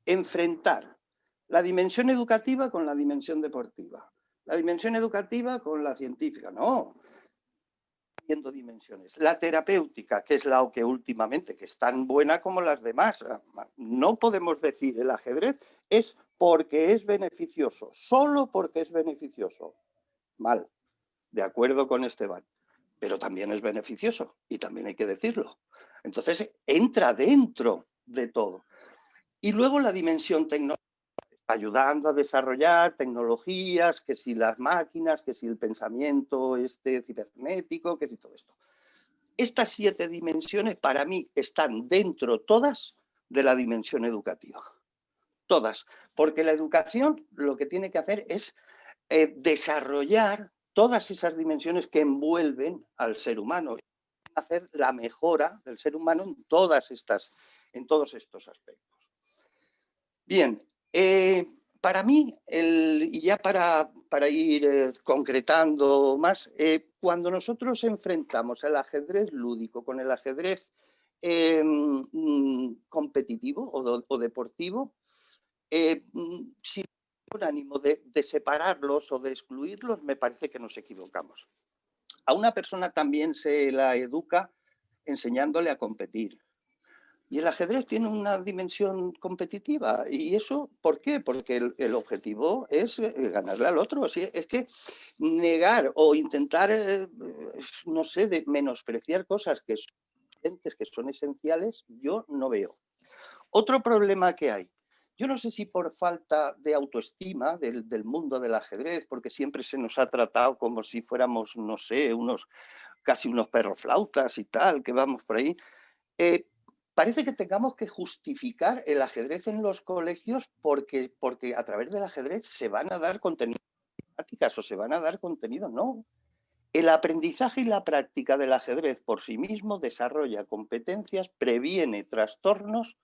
enfrentar la dimensión educativa con la dimensión deportiva, la dimensión educativa con la científica, no, viendo dimensiones. La terapéutica, que es la que últimamente, que es tan buena como las demás, no podemos decir el ajedrez es porque es beneficioso, solo porque es beneficioso. Mal, de acuerdo con Esteban, pero también es beneficioso y también hay que decirlo. Entonces entra dentro de todo. Y luego la dimensión tecnológica, ayudando a desarrollar tecnologías, que si las máquinas, que si el pensamiento cibernético, que si todo esto. Estas 7 dimensiones para mí están dentro todas de la dimensión educativa. Todas. Porque la educación lo que tiene que hacer es desarrollar todas esas dimensiones que envuelven al ser humano. Hacer la mejora del ser humano en todos estos aspectos. Bien, para mí, y ya para ir concretando más, cuando nosotros enfrentamos el ajedrez lúdico con el ajedrez competitivo o deportivo, si un ánimo de separarlos o de excluirlos, me parece que nos equivocamos. A una persona también se la educa enseñándole a competir. Y el ajedrez tiene una dimensión competitiva. ¿Y eso por qué? Porque el objetivo es ganarle al otro. Es que negar o intentar, no sé, de menospreciar cosas que son esenciales, yo no veo. Otro problema que hay. Yo no sé si por falta de autoestima del mundo del ajedrez, porque siempre se nos ha tratado como si fuéramos, no sé, casi unos perroflautas y tal, que vamos por ahí. Parece que tengamos que justificar el ajedrez en los colegios porque a través del ajedrez se van a dar contenidos prácticas o se van a dar contenidos. No. El aprendizaje y la práctica del ajedrez por sí mismo desarrolla competencias, previene trastornos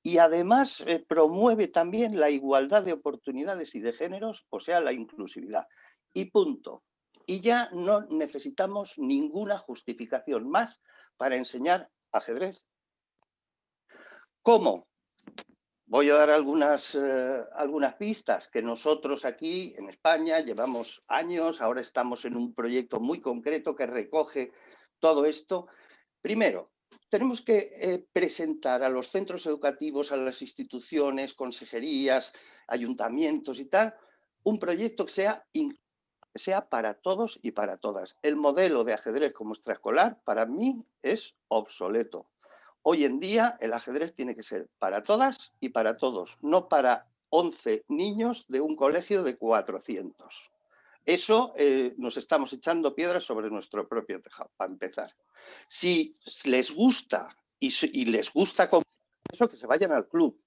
y además promueve también la igualdad de oportunidades y de géneros, o sea, la inclusividad. Y punto. Y ya no necesitamos ninguna justificación más para enseñar ajedrez. ¿Cómo? Voy a dar algunas pistas que nosotros aquí en España llevamos años, ahora estamos en un proyecto muy concreto que recoge todo esto. Primero, tenemos que presentar a los centros educativos, a las instituciones, consejerías, ayuntamientos y tal, un proyecto que sea para todos y para todas. El modelo de ajedrez como extraescolar para mí es obsoleto. Hoy en día el ajedrez tiene que ser para todas y para todos, no para 11 niños de un colegio de 400. Eso nos estamos echando piedras sobre nuestro propio tejado, para empezar. Si les gusta y les gusta eso, que se vayan al club.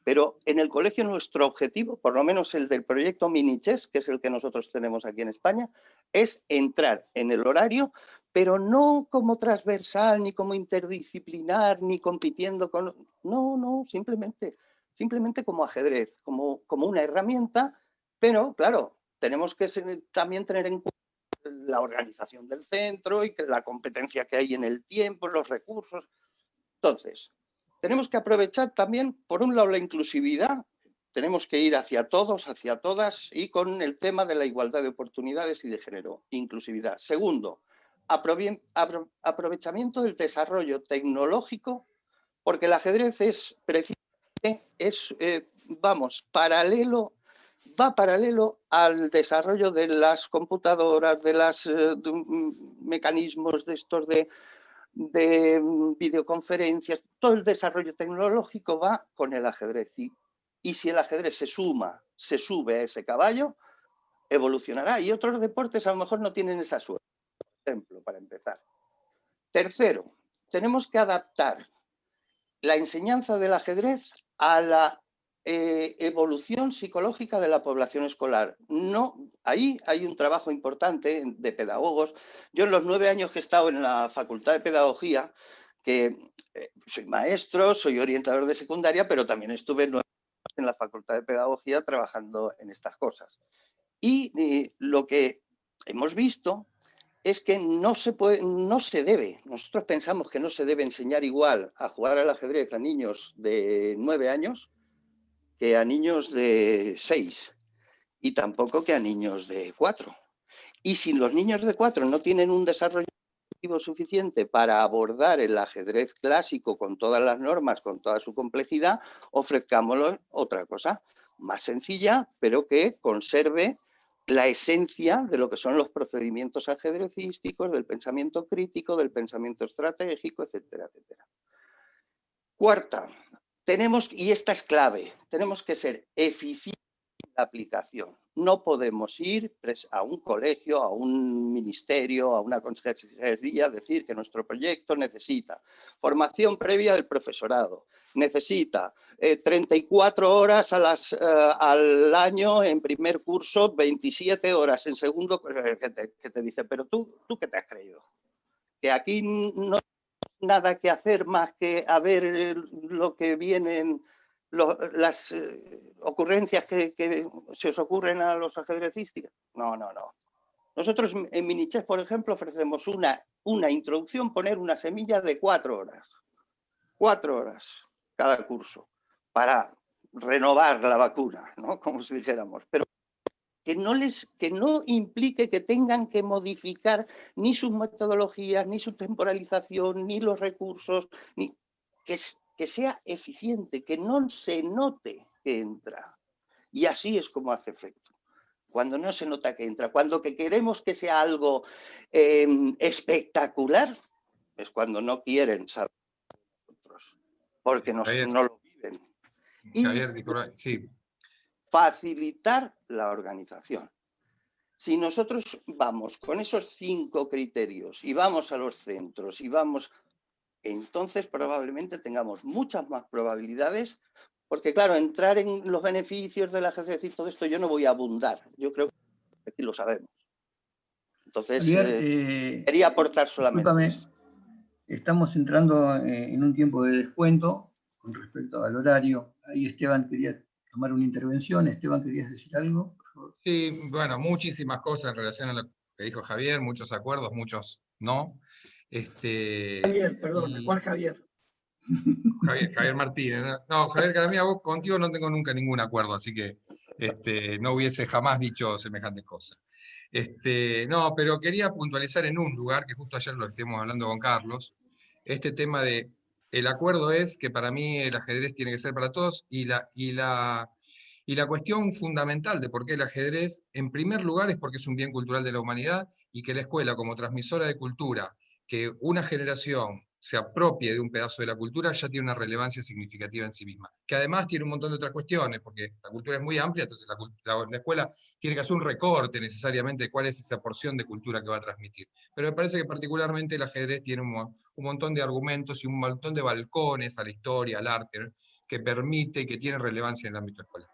Pero en el colegio nuestro objetivo, por lo menos el del proyecto Minichess, que es el que nosotros tenemos aquí en España, es entrar en el horario, pero no como transversal, ni como interdisciplinar, ni compitiendo con... No, simplemente como ajedrez, como una herramienta, pero claro, tenemos que también tener en cuenta la organización del centro y la competencia que hay en el tiempo, los recursos. Entonces, tenemos que aprovechar también, por un lado, la inclusividad. Tenemos que ir hacia todos, hacia todas, y con el tema de la igualdad de oportunidades y de género, inclusividad. Segundo, aprovechamiento del desarrollo tecnológico, porque el ajedrez es precisamente, va paralelo al desarrollo de las computadoras, de los mecanismos de estos de videoconferencias. Todo el desarrollo tecnológico va con el ajedrez. Y si el ajedrez se sube a ese caballo, evolucionará. Y otros deportes a lo mejor no tienen esa suerte, por ejemplo, para empezar. Tercero, tenemos que adaptar la enseñanza del ajedrez a la evolución psicológica de la población escolar. Ahí hay un trabajo importante de pedagogos. Yo en los 9 años que he estado en la Facultad de Pedagogía, que soy maestro, soy orientador de secundaria, pero también estuve 9 años en la Facultad de Pedagogía trabajando en estas cosas. Y lo que hemos visto es que no se debe, nosotros pensamos que no se debe enseñar igual a jugar al ajedrez a niños de 9 años que a niños de 6 y tampoco que a niños de 4. Y si los niños de 4 no tienen un desarrollo suficiente para abordar el ajedrez clásico con todas las normas, con toda su complejidad, ofrezcámosles otra cosa más sencilla, pero que conserve la esencia de lo que son los procedimientos ajedrecísticos, del pensamiento crítico, del pensamiento estratégico, etcétera, etcétera. Cuarta, y esta es clave, tenemos que ser eficientes en la aplicación. No podemos ir a un colegio, a un ministerio, a una consejería, decir que nuestro proyecto necesita formación previa del profesorado, necesita 34 horas al año en primer curso, 27 horas en segundo, que te dice, pero tú ¿qué te has creído? Que aquí no hay nada que hacer más que a ver lo que vienen, las ocurrencias que se os ocurren a los ajedrecistas. No. Nosotros en Minichess, por ejemplo, ofrecemos una introducción, poner una semilla de 4 horas. 4 horas cada curso para renovar la vacuna, ¿no? Como si dijéramos. Pero que no implique que tengan que modificar ni sus metodologías, ni su temporalización, ni los recursos, ni que sea eficiente, que no se note que entra. Y así es como hace efecto. Cuando no se nota que entra, cuando queremos que sea algo espectacular, es cuando no quieren saber nosotros, porque no lo viven. Javier, sí. Facilitar la organización. Si nosotros vamos con esos 5 criterios y vamos a los centros entonces probablemente tengamos muchas más probabilidades, porque claro, entrar en los beneficios del ajedrez y todo esto yo no voy a abundar, yo creo que aquí lo sabemos. Entonces, Javier, quería aportar solamente esto. Estamos entrando en un tiempo de descuento con respecto al horario. Ahí Esteban quería tomar una intervención. Esteban, ¿querías decir algo? Por favor. Sí, bueno, muchísimas cosas en relación a lo que dijo Javier, muchos acuerdos, muchos no. Javier, perdón, ¿cuál Javier? Javier Martínez. No, Javier Caramía, vos contigo no tengo nunca ningún acuerdo, así que no hubiese jamás dicho semejantes cosas. No, pero quería puntualizar en un lugar, que justo ayer lo estuvimos hablando con Carlos, este tema de, el acuerdo es que para mí el ajedrez tiene que ser para todos, y la cuestión fundamental de por qué el ajedrez, en primer lugar, es porque es un bien cultural de la humanidad, y que la escuela, como transmisora de cultura, que una generación se apropie de un pedazo de la cultura, ya tiene una relevancia significativa en sí misma. Que además tiene un montón de otras cuestiones, porque la cultura es muy amplia, entonces la escuela tiene que hacer un recorte necesariamente de cuál es esa porción de cultura que va a transmitir. Pero me parece que particularmente el ajedrez tiene un montón de argumentos y un montón de balcones a la historia, al arte, ¿no?, que permite y que tiene relevancia en el ámbito escolar.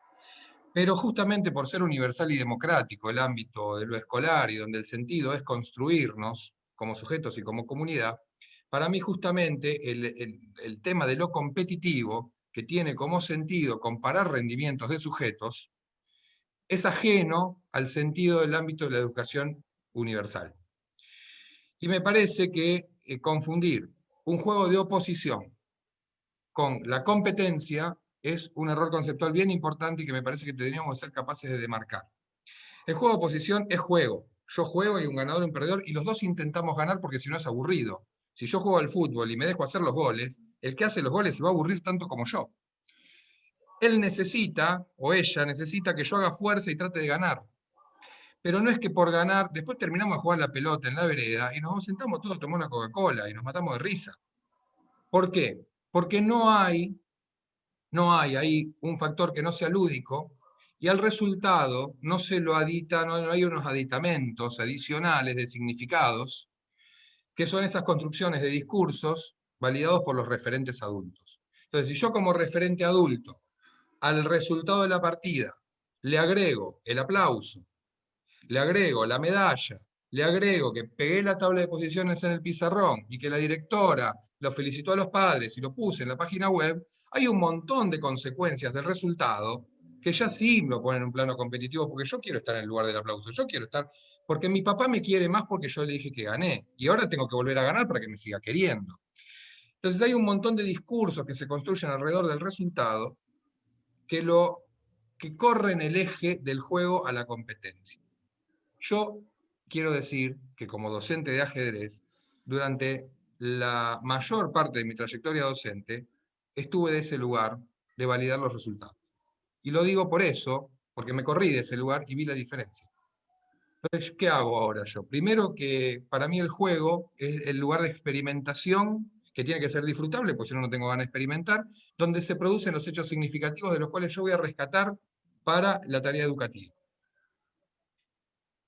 Pero justamente por ser universal y democrático el ámbito de lo escolar y donde el sentido es construirnos como sujetos y como comunidad, para mí justamente el tema de lo competitivo, que tiene como sentido comparar rendimientos de sujetos, es ajeno al sentido del ámbito de la educación universal. Y me parece que confundir un juego de oposición con la competencia es un error conceptual bien importante y que me parece que tendríamos que ser capaces de demarcar. El juego de oposición es juego. Yo juego, hay un ganador y un perdedor, y los dos intentamos ganar porque si no es aburrido. Si yo juego al fútbol y me dejo hacer los goles, el que hace los goles se va a aburrir tanto como yo. Él necesita, o ella necesita, que yo haga fuerza y trate de ganar. Pero no es que por ganar, después terminamos de jugar la pelota en la vereda y nos sentamos todos a tomar una Coca-Cola y nos matamos de risa. ¿Por qué? Porque no hay ahí un factor que no sea lúdico, y al resultado no se lo adita, no hay unos aditamentos adicionales de significados, que son estas construcciones de discursos validados por los referentes adultos. Entonces, si yo como referente adulto al resultado de la partida le agrego el aplauso, le agrego la medalla, le agrego que pegué la tabla de posiciones en el pizarrón y que la directora lo felicitó a los padres y lo puse en la página web, hay un montón de consecuencias del resultado que ya sí me lo ponen en un plano competitivo, porque yo quiero estar en el lugar del aplauso, yo quiero estar, porque mi papá me quiere más porque yo le dije que gané, y ahora tengo que volver a ganar para que me siga queriendo. Entonces hay un montón de discursos que se construyen alrededor del resultado que corren el eje del juego a la competencia. Yo quiero decir que como docente de ajedrez, durante la mayor parte de mi trayectoria docente, estuve de ese lugar de validar los resultados. Y lo digo por eso, porque me corrí de ese lugar y vi la diferencia. Entonces, ¿qué hago ahora yo? Primero, que para mí el juego es el lugar de experimentación que tiene que ser disfrutable, porque si no, no tengo ganas de experimentar, donde se producen los hechos significativos de los cuales yo voy a rescatar para la tarea educativa.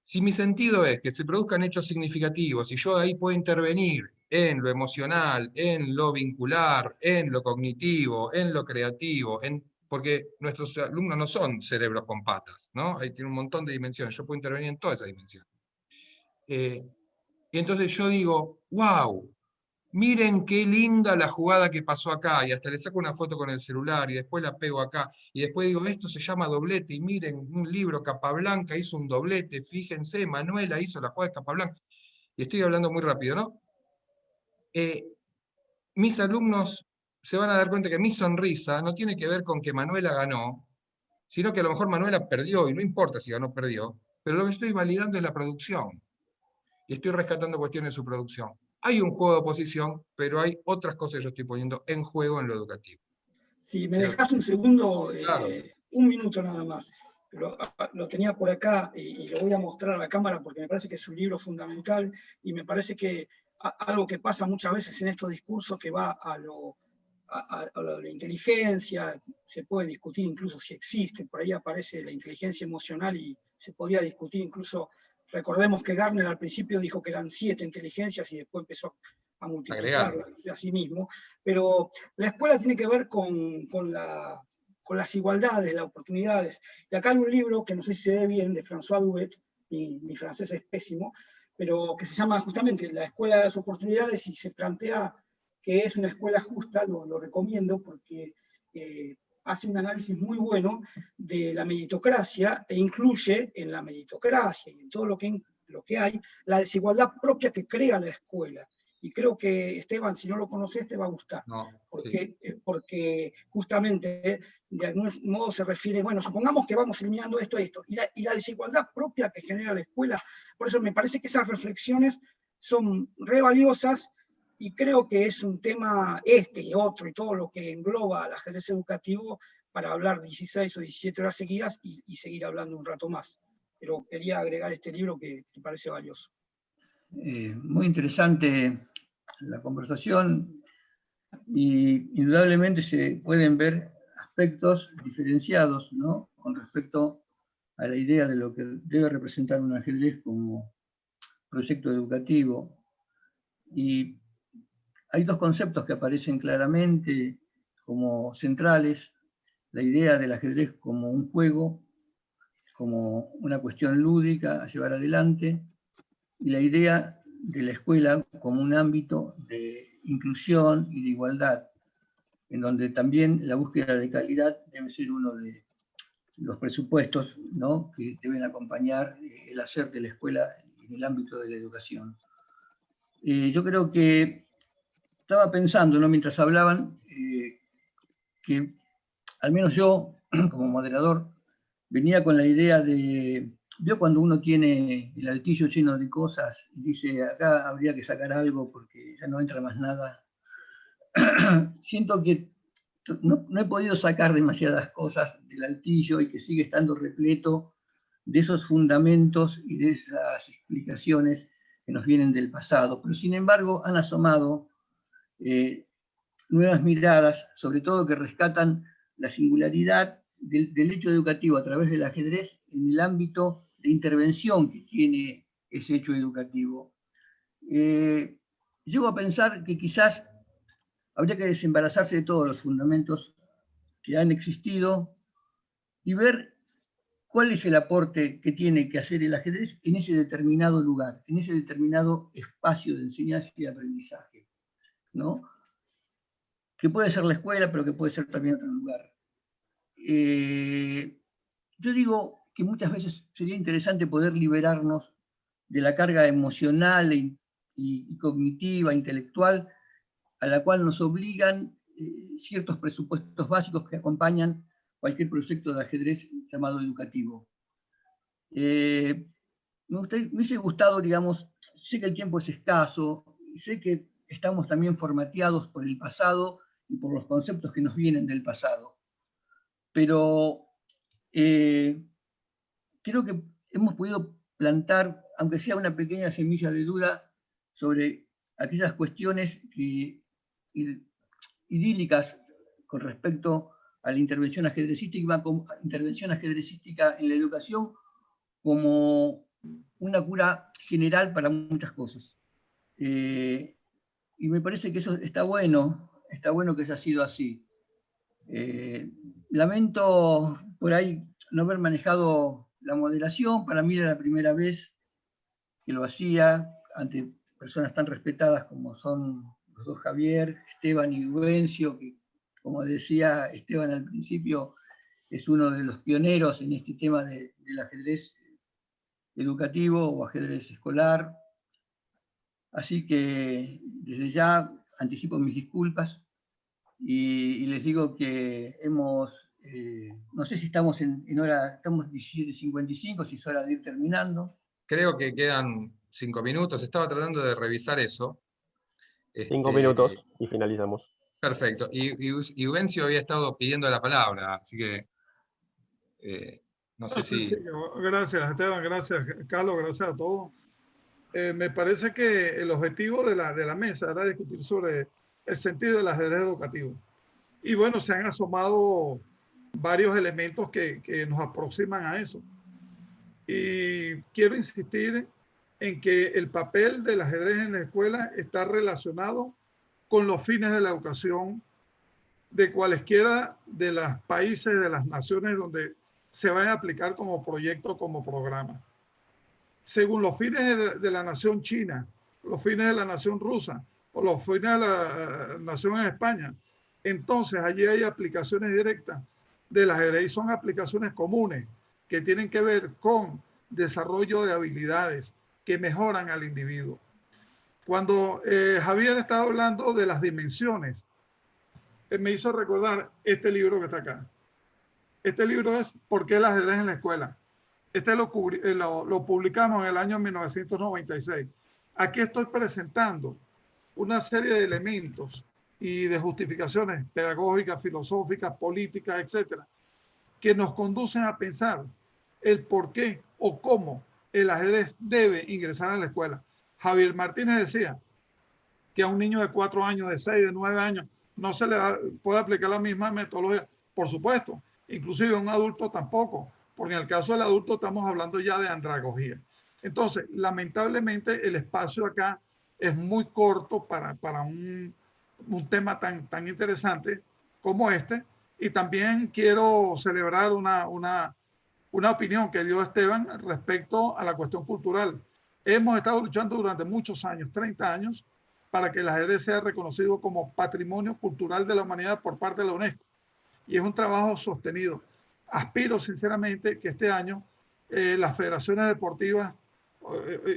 Si mi sentido es que se produzcan hechos significativos y yo ahí puedo intervenir en lo emocional, en lo vincular, en lo cognitivo, en lo creativo, porque nuestros alumnos no son cerebros con patas, ¿no? Ahí tiene un montón de dimensiones, yo puedo intervenir en todas esas dimensiones. Y entonces yo digo, wow, miren qué linda la jugada que pasó acá, y hasta le saco una foto con el celular y después la pego acá, y después digo, esto se llama doblete, y miren, un libro, Capablanca hizo un doblete, fíjense, Manuela hizo la jugada de Capablanca, y estoy hablando muy rápido, ¿no? Mis alumnos se van a dar cuenta que mi sonrisa no tiene que ver con que Manuela ganó, sino que a lo mejor Manuela perdió, y no importa si ganó o perdió, pero lo que estoy validando es la producción, y estoy rescatando cuestiones de su producción. Hay un juego de oposición, pero hay otras cosas que yo estoy poniendo en juego en lo educativo. Si me dejas un segundo, claro. Un minuto nada más, pero lo tenía por acá y lo voy a mostrar a la cámara porque me parece que es un libro fundamental y me parece que algo que pasa muchas veces en estos discursos que va a la inteligencia, se puede discutir incluso si existe, por ahí aparece la inteligencia emocional y se podría discutir incluso. Recordemos que Gardner al principio dijo que eran 7 inteligencias y después empezó a multiplicarlas a sí mismo, pero la escuela tiene que ver con las igualdades, las oportunidades. Y acá hay un libro que no sé si se ve bien, de François Duvet, mi francés es pésimo, pero que se llama justamente La Escuela de las Oportunidades y se plantea que es una escuela justa, lo recomiendo porque hace un análisis muy bueno de la meritocracia e incluye en la meritocracia y en todo lo que hay la desigualdad propia que crea la escuela. Y creo que, Esteban, si no lo conoces, te va a gustar. No, porque justamente, de algún modo se refiere, bueno, supongamos que vamos eliminando esto, y la desigualdad propia que genera la escuela. Por eso me parece que esas reflexiones son re valiosas y creo que es un tema y otro y todo lo que engloba al ajedrez educativo para hablar 16 o 17 horas seguidas y seguir hablando un rato más. Pero quería agregar este libro que me parece valioso. Muy interesante la conversación y indudablemente se pueden ver aspectos diferenciados, ¿no?, con respecto a la idea de lo que debe representar un ajedrez como proyecto educativo. Y hay dos conceptos que aparecen claramente como centrales: la idea del ajedrez como un juego, como una cuestión lúdica a llevar adelante, y la idea de la escuela como un ámbito de inclusión y de igualdad, en donde también la búsqueda de calidad debe ser uno de los presupuestos, ¿no?, que deben acompañar el hacer de la escuela en el ámbito de la educación. Yo creo que estaba pensando, ¿no?, mientras hablaban, que al menos yo, como moderador, venía con la idea de, ¿vio cuando uno tiene el altillo lleno de cosas y dice, acá habría que sacar algo porque ya no entra más nada? Siento que no he podido sacar demasiadas cosas del altillo y que sigue estando repleto de esos fundamentos y de esas explicaciones que nos vienen del pasado. Pero sin embargo han asomado nuevas miradas, sobre todo que rescatan la singularidad del hecho educativo a través del ajedrez en el ámbito de intervención que tiene ese hecho educativo. Llego a pensar que quizás habría que desembarazarse de todos los fundamentos que han existido y ver cuál es el aporte que tiene que hacer el ajedrez en ese determinado lugar, en ese determinado espacio de enseñanza y aprendizaje, ¿no?, que puede ser la escuela, pero que puede ser también otro lugar. Yo digo que muchas veces sería interesante poder liberarnos de la carga emocional y cognitiva, intelectual, a la cual nos obligan ciertos presupuestos básicos que acompañan cualquier proyecto de ajedrez llamado educativo. Me hubiese gustado, digamos, sé que el tiempo es escaso, sé que estamos también formateados por el pasado y por los conceptos que nos vienen del pasado, pero creo que hemos podido plantar, aunque sea una pequeña semilla de duda, sobre aquellas cuestiones idílicas con respecto a la intervención ajedrecística en la educación como una cura general para muchas cosas. Y me parece que eso está bueno que haya sido así. Lamento por ahí no haber manejado la moderación. Para mí era la primera vez que lo hacía ante personas tan respetadas como son los dos Javier, Esteban y Ubencio, que, como decía Esteban al principio, es uno de los pioneros en este tema del ajedrez educativo o ajedrez escolar. Así que desde ya anticipo mis disculpas y les digo que hemos, no sé si estamos en hora, estamos 17:55, si es hora de ir terminando. Creo que quedan 5 minutos, estaba tratando de revisar eso. 5 minutos y finalizamos. Perfecto, y Ubencio había estado pidiendo la palabra, así que no sé si... Gracias, Esteban, gracias, Carlos, gracias a todos. Me parece que el objetivo de la mesa era discutir sobre el sentido del ajedrez educativo. Y bueno, se han asomado varios elementos que nos aproximan a eso. Y quiero insistir en que el papel del ajedrez en la escuela está relacionado con los fines de la educación de cualesquiera de los países, de las naciones donde se vayan a aplicar como proyecto, como programa. Según los fines de la nación china, los fines de la nación rusa o los fines de la nación en España, entonces allí hay aplicaciones directas del ajedrez y son aplicaciones comunes que tienen que ver con desarrollo de habilidades que mejoran al individuo. Cuando Javier estaba hablando de las dimensiones, me hizo recordar este libro que está acá. Este libro es ¿Por qué el ajedrez en la escuela? Este lo publicamos en el año 1996. Aquí estoy presentando una serie de elementos y de justificaciones pedagógicas, filosóficas, políticas, etcétera, que nos conducen a pensar el por qué o cómo el ajedrez debe ingresar a la escuela. Javier Martínez decía que a un niño de 4 años, de 6, de 9 años, no se le puede aplicar la misma metodología. Por supuesto, inclusive a un adulto tampoco, porque en el caso del adulto estamos hablando ya de andragogía. Entonces, lamentablemente, el espacio acá es muy corto para un tema tan interesante como este. Y también quiero celebrar una opinión que dio Esteban respecto a la cuestión cultural. Hemos estado luchando durante muchos años, 30 años, para que el ajedrez sea reconocido como patrimonio cultural de la humanidad por parte de la UNESCO. Y es un trabajo sostenido. Aspiro sinceramente que este año las federaciones deportivas,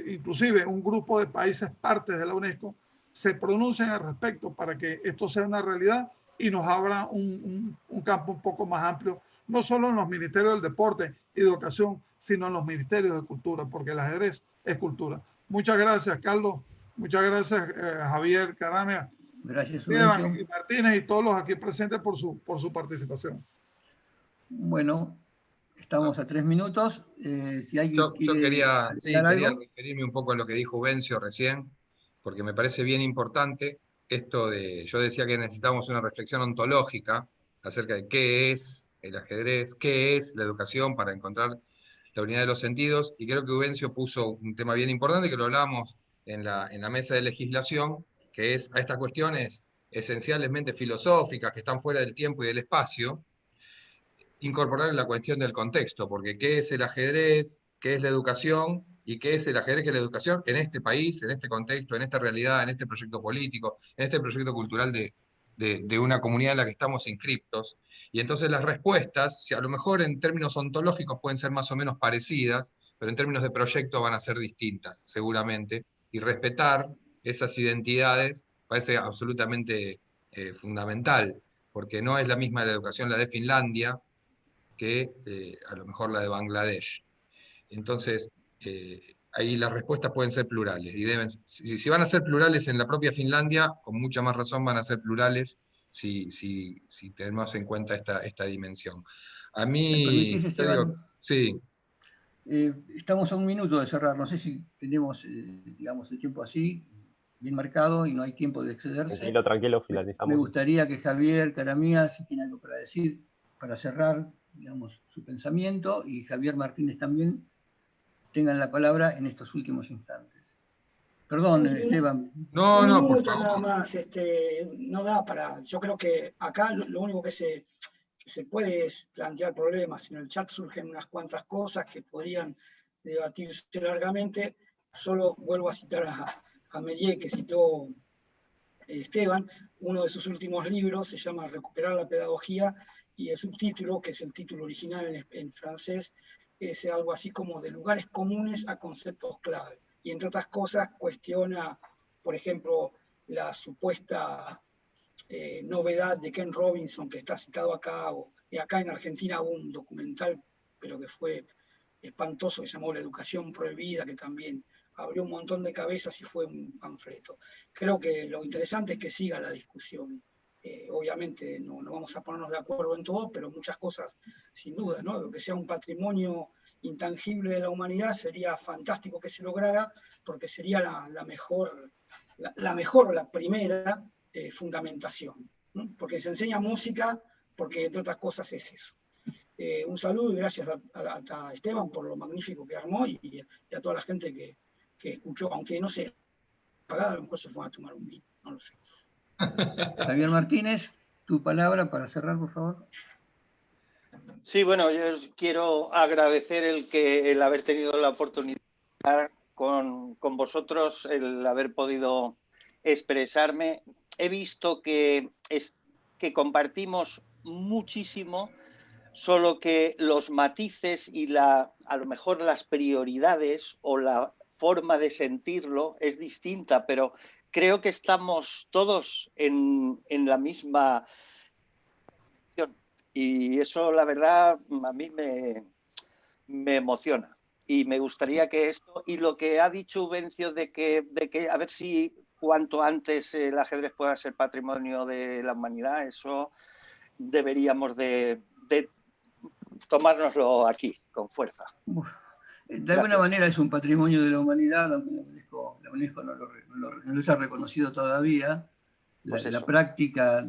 inclusive un grupo de países partes de la UNESCO, se pronuncien al respecto para que esto sea una realidad y nos abra un campo un poco más amplio, no solo en los ministerios del deporte y de educación, sino en los ministerios de cultura, porque el ajedrez es cultura. Muchas gracias, Carlos. Muchas gracias, Javier Caramea. Gracias, Esteban y Martínez y todos los aquí presentes por su participación. Bueno, estamos a 3 minutos. Si alguien Yo quería algo. referirme un poco a lo que dijo Vencio recién, porque me parece bien importante esto de, yo decía que necesitamos una reflexión ontológica acerca de qué es el ajedrez, qué es la educación para encontrar la unidad de los sentidos, y creo que Vencio puso un tema bien importante que lo hablábamos en la mesa de legislación, que es a estas cuestiones esencialmente filosóficas que están fuera del tiempo y del espacio, incorporar la cuestión del contexto, porque ¿qué es el ajedrez? ¿Qué es la educación? ¿Y qué es el ajedrez? ¿Qué es la educación? En este país, en este contexto, en esta realidad, en este proyecto político, en este proyecto cultural de una comunidad en la que estamos inscriptos. Y entonces las respuestas, si a lo mejor en términos ontológicos pueden ser más o menos parecidas, pero en términos de proyecto van a ser distintas, seguramente. Y respetar esas identidades parece absolutamente fundamental, porque no es la misma la educación la de Finlandia, que a lo mejor la de Bangladesh. Entonces, ahí las respuestas pueden ser plurales. Y si van a ser plurales en la propia Finlandia, con mucha más razón van a ser plurales si tenemos en cuenta esta dimensión. A mí, ¿Me permitís, Esteban? yo digo, sí. Estamos a 1 minuto de cerrar. No sé si tenemos, digamos, el tiempo así, bien marcado, y no hay tiempo de excederse. Tranquilo, finalizamos. Me gustaría que Javier Caramía, si tiene algo para decir, para cerrar, digamos, su pensamiento, y Javier Martínez también tengan la palabra en estos últimos instantes. Perdón, Esteban. No, Un por minuto favor. nada más, no da para. Yo creo que acá lo único que se puede es plantear problemas. En el chat surgen unas cuantas cosas que podrían debatirse largamente. Solo vuelvo a citar a Méliès, que citó Esteban. Uno de sus últimos libros se llama Recuperar la pedagogía, y el subtítulo, que es el título original en francés, es algo así como de lugares comunes a conceptos clave. Y entre otras cosas cuestiona, por ejemplo, la supuesta novedad de Ken Robinson, que está citado acá, y acá en Argentina hubo un documental, pero que fue espantoso, que se llamó La Educación Prohibida, que también abrió un montón de cabezas y fue un panfleto. Creo que lo interesante es que siga la discusión. Obviamente no vamos a ponernos de acuerdo en todo, pero muchas cosas sin duda, ¿no? Lo que sea un patrimonio intangible de la humanidad sería fantástico que se lograra, porque sería la primera fundamentación, ¿no? Porque se enseña música, porque entre otras cosas es eso. Un saludo y gracias a Esteban por lo magnífico que armó, y a toda la gente que escuchó, aunque no sé, pagada, a lo mejor se fue a tomar un vino, no lo sé. Javier Martínez, tu palabra para cerrar, por favor. Sí, bueno, yo quiero agradecer el haber tenido la oportunidad de estar con vosotros, el haber podido expresarme. He visto que compartimos muchísimo, solo que los matices y a lo mejor las prioridades o la forma de sentirlo es distinta, pero creo que estamos todos en la misma. Y eso, la verdad, a mí me emociona. Y me gustaría que esto, y lo que ha dicho Vencio de que a ver si cuanto antes el ajedrez pueda ser patrimonio de la humanidad, eso deberíamos de tomárnoslo aquí, con fuerza. De alguna manera es un patrimonio de la humanidad, aunque la UNESCO no lo haya reconocido todavía. Pues La eso. práctica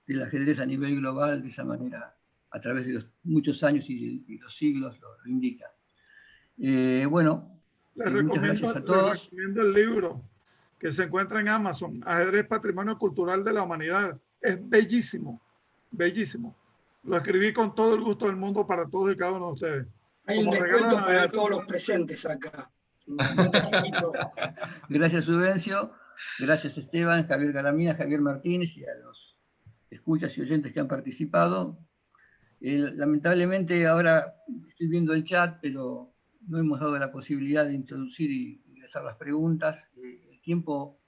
del ajedrez a nivel global de esa manera, a través de los muchos años y los siglos, lo indica. Bueno, muchas gracias a todos. Les recomiendo el libro que se encuentra en Amazon, Ajedrez Patrimonio Cultural de la Humanidad. Es bellísimo, bellísimo. Lo escribí con todo el gusto del mundo para todos y cada uno de ustedes. Hay un descuento para todos los presentes acá. Gracias, Subvencio. Gracias, Esteban, Javier Garamía, Javier Martínez y a los escuchas y oyentes que han participado. Lamentablemente ahora estoy viendo el chat, pero no hemos dado la posibilidad de introducir y ingresar las preguntas. El tiempo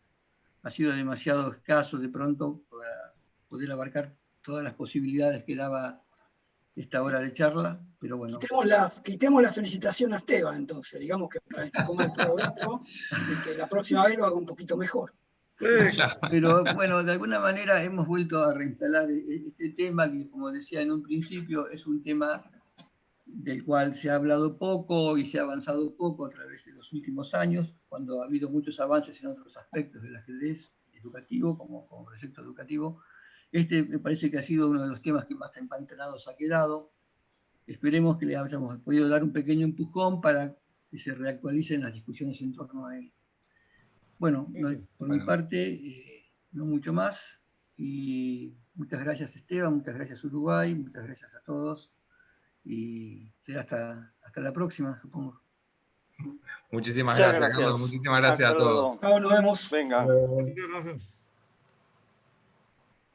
ha sido demasiado escaso de pronto para poder abarcar todas las posibilidades que daba esta hora de charla, pero bueno. Quitemos la felicitación a Esteban, entonces, digamos que planificó mal todo esto y que la próxima vez lo haga un poquito mejor. Pero bueno, de alguna manera hemos vuelto a reinstalar este tema que, como decía en un principio, es un tema del cual se ha hablado poco y se ha avanzado poco a través de los últimos años, cuando ha habido muchos avances en otros aspectos del ajedrez educativo, como proyecto educativo. Este me parece que ha sido uno de los temas que más empantanados ha quedado. Esperemos que le hayamos podido dar un pequeño empujón para que se reactualicen las discusiones en torno a él. Bueno, por mi parte, no mucho más. Y muchas gracias, Esteban, muchas gracias, Uruguay, muchas gracias a todos. Y será hasta la próxima, supongo. Muchísimas gracias, Carlos. Muchísimas gracias a todos. Nos vemos. Venga. Gracias.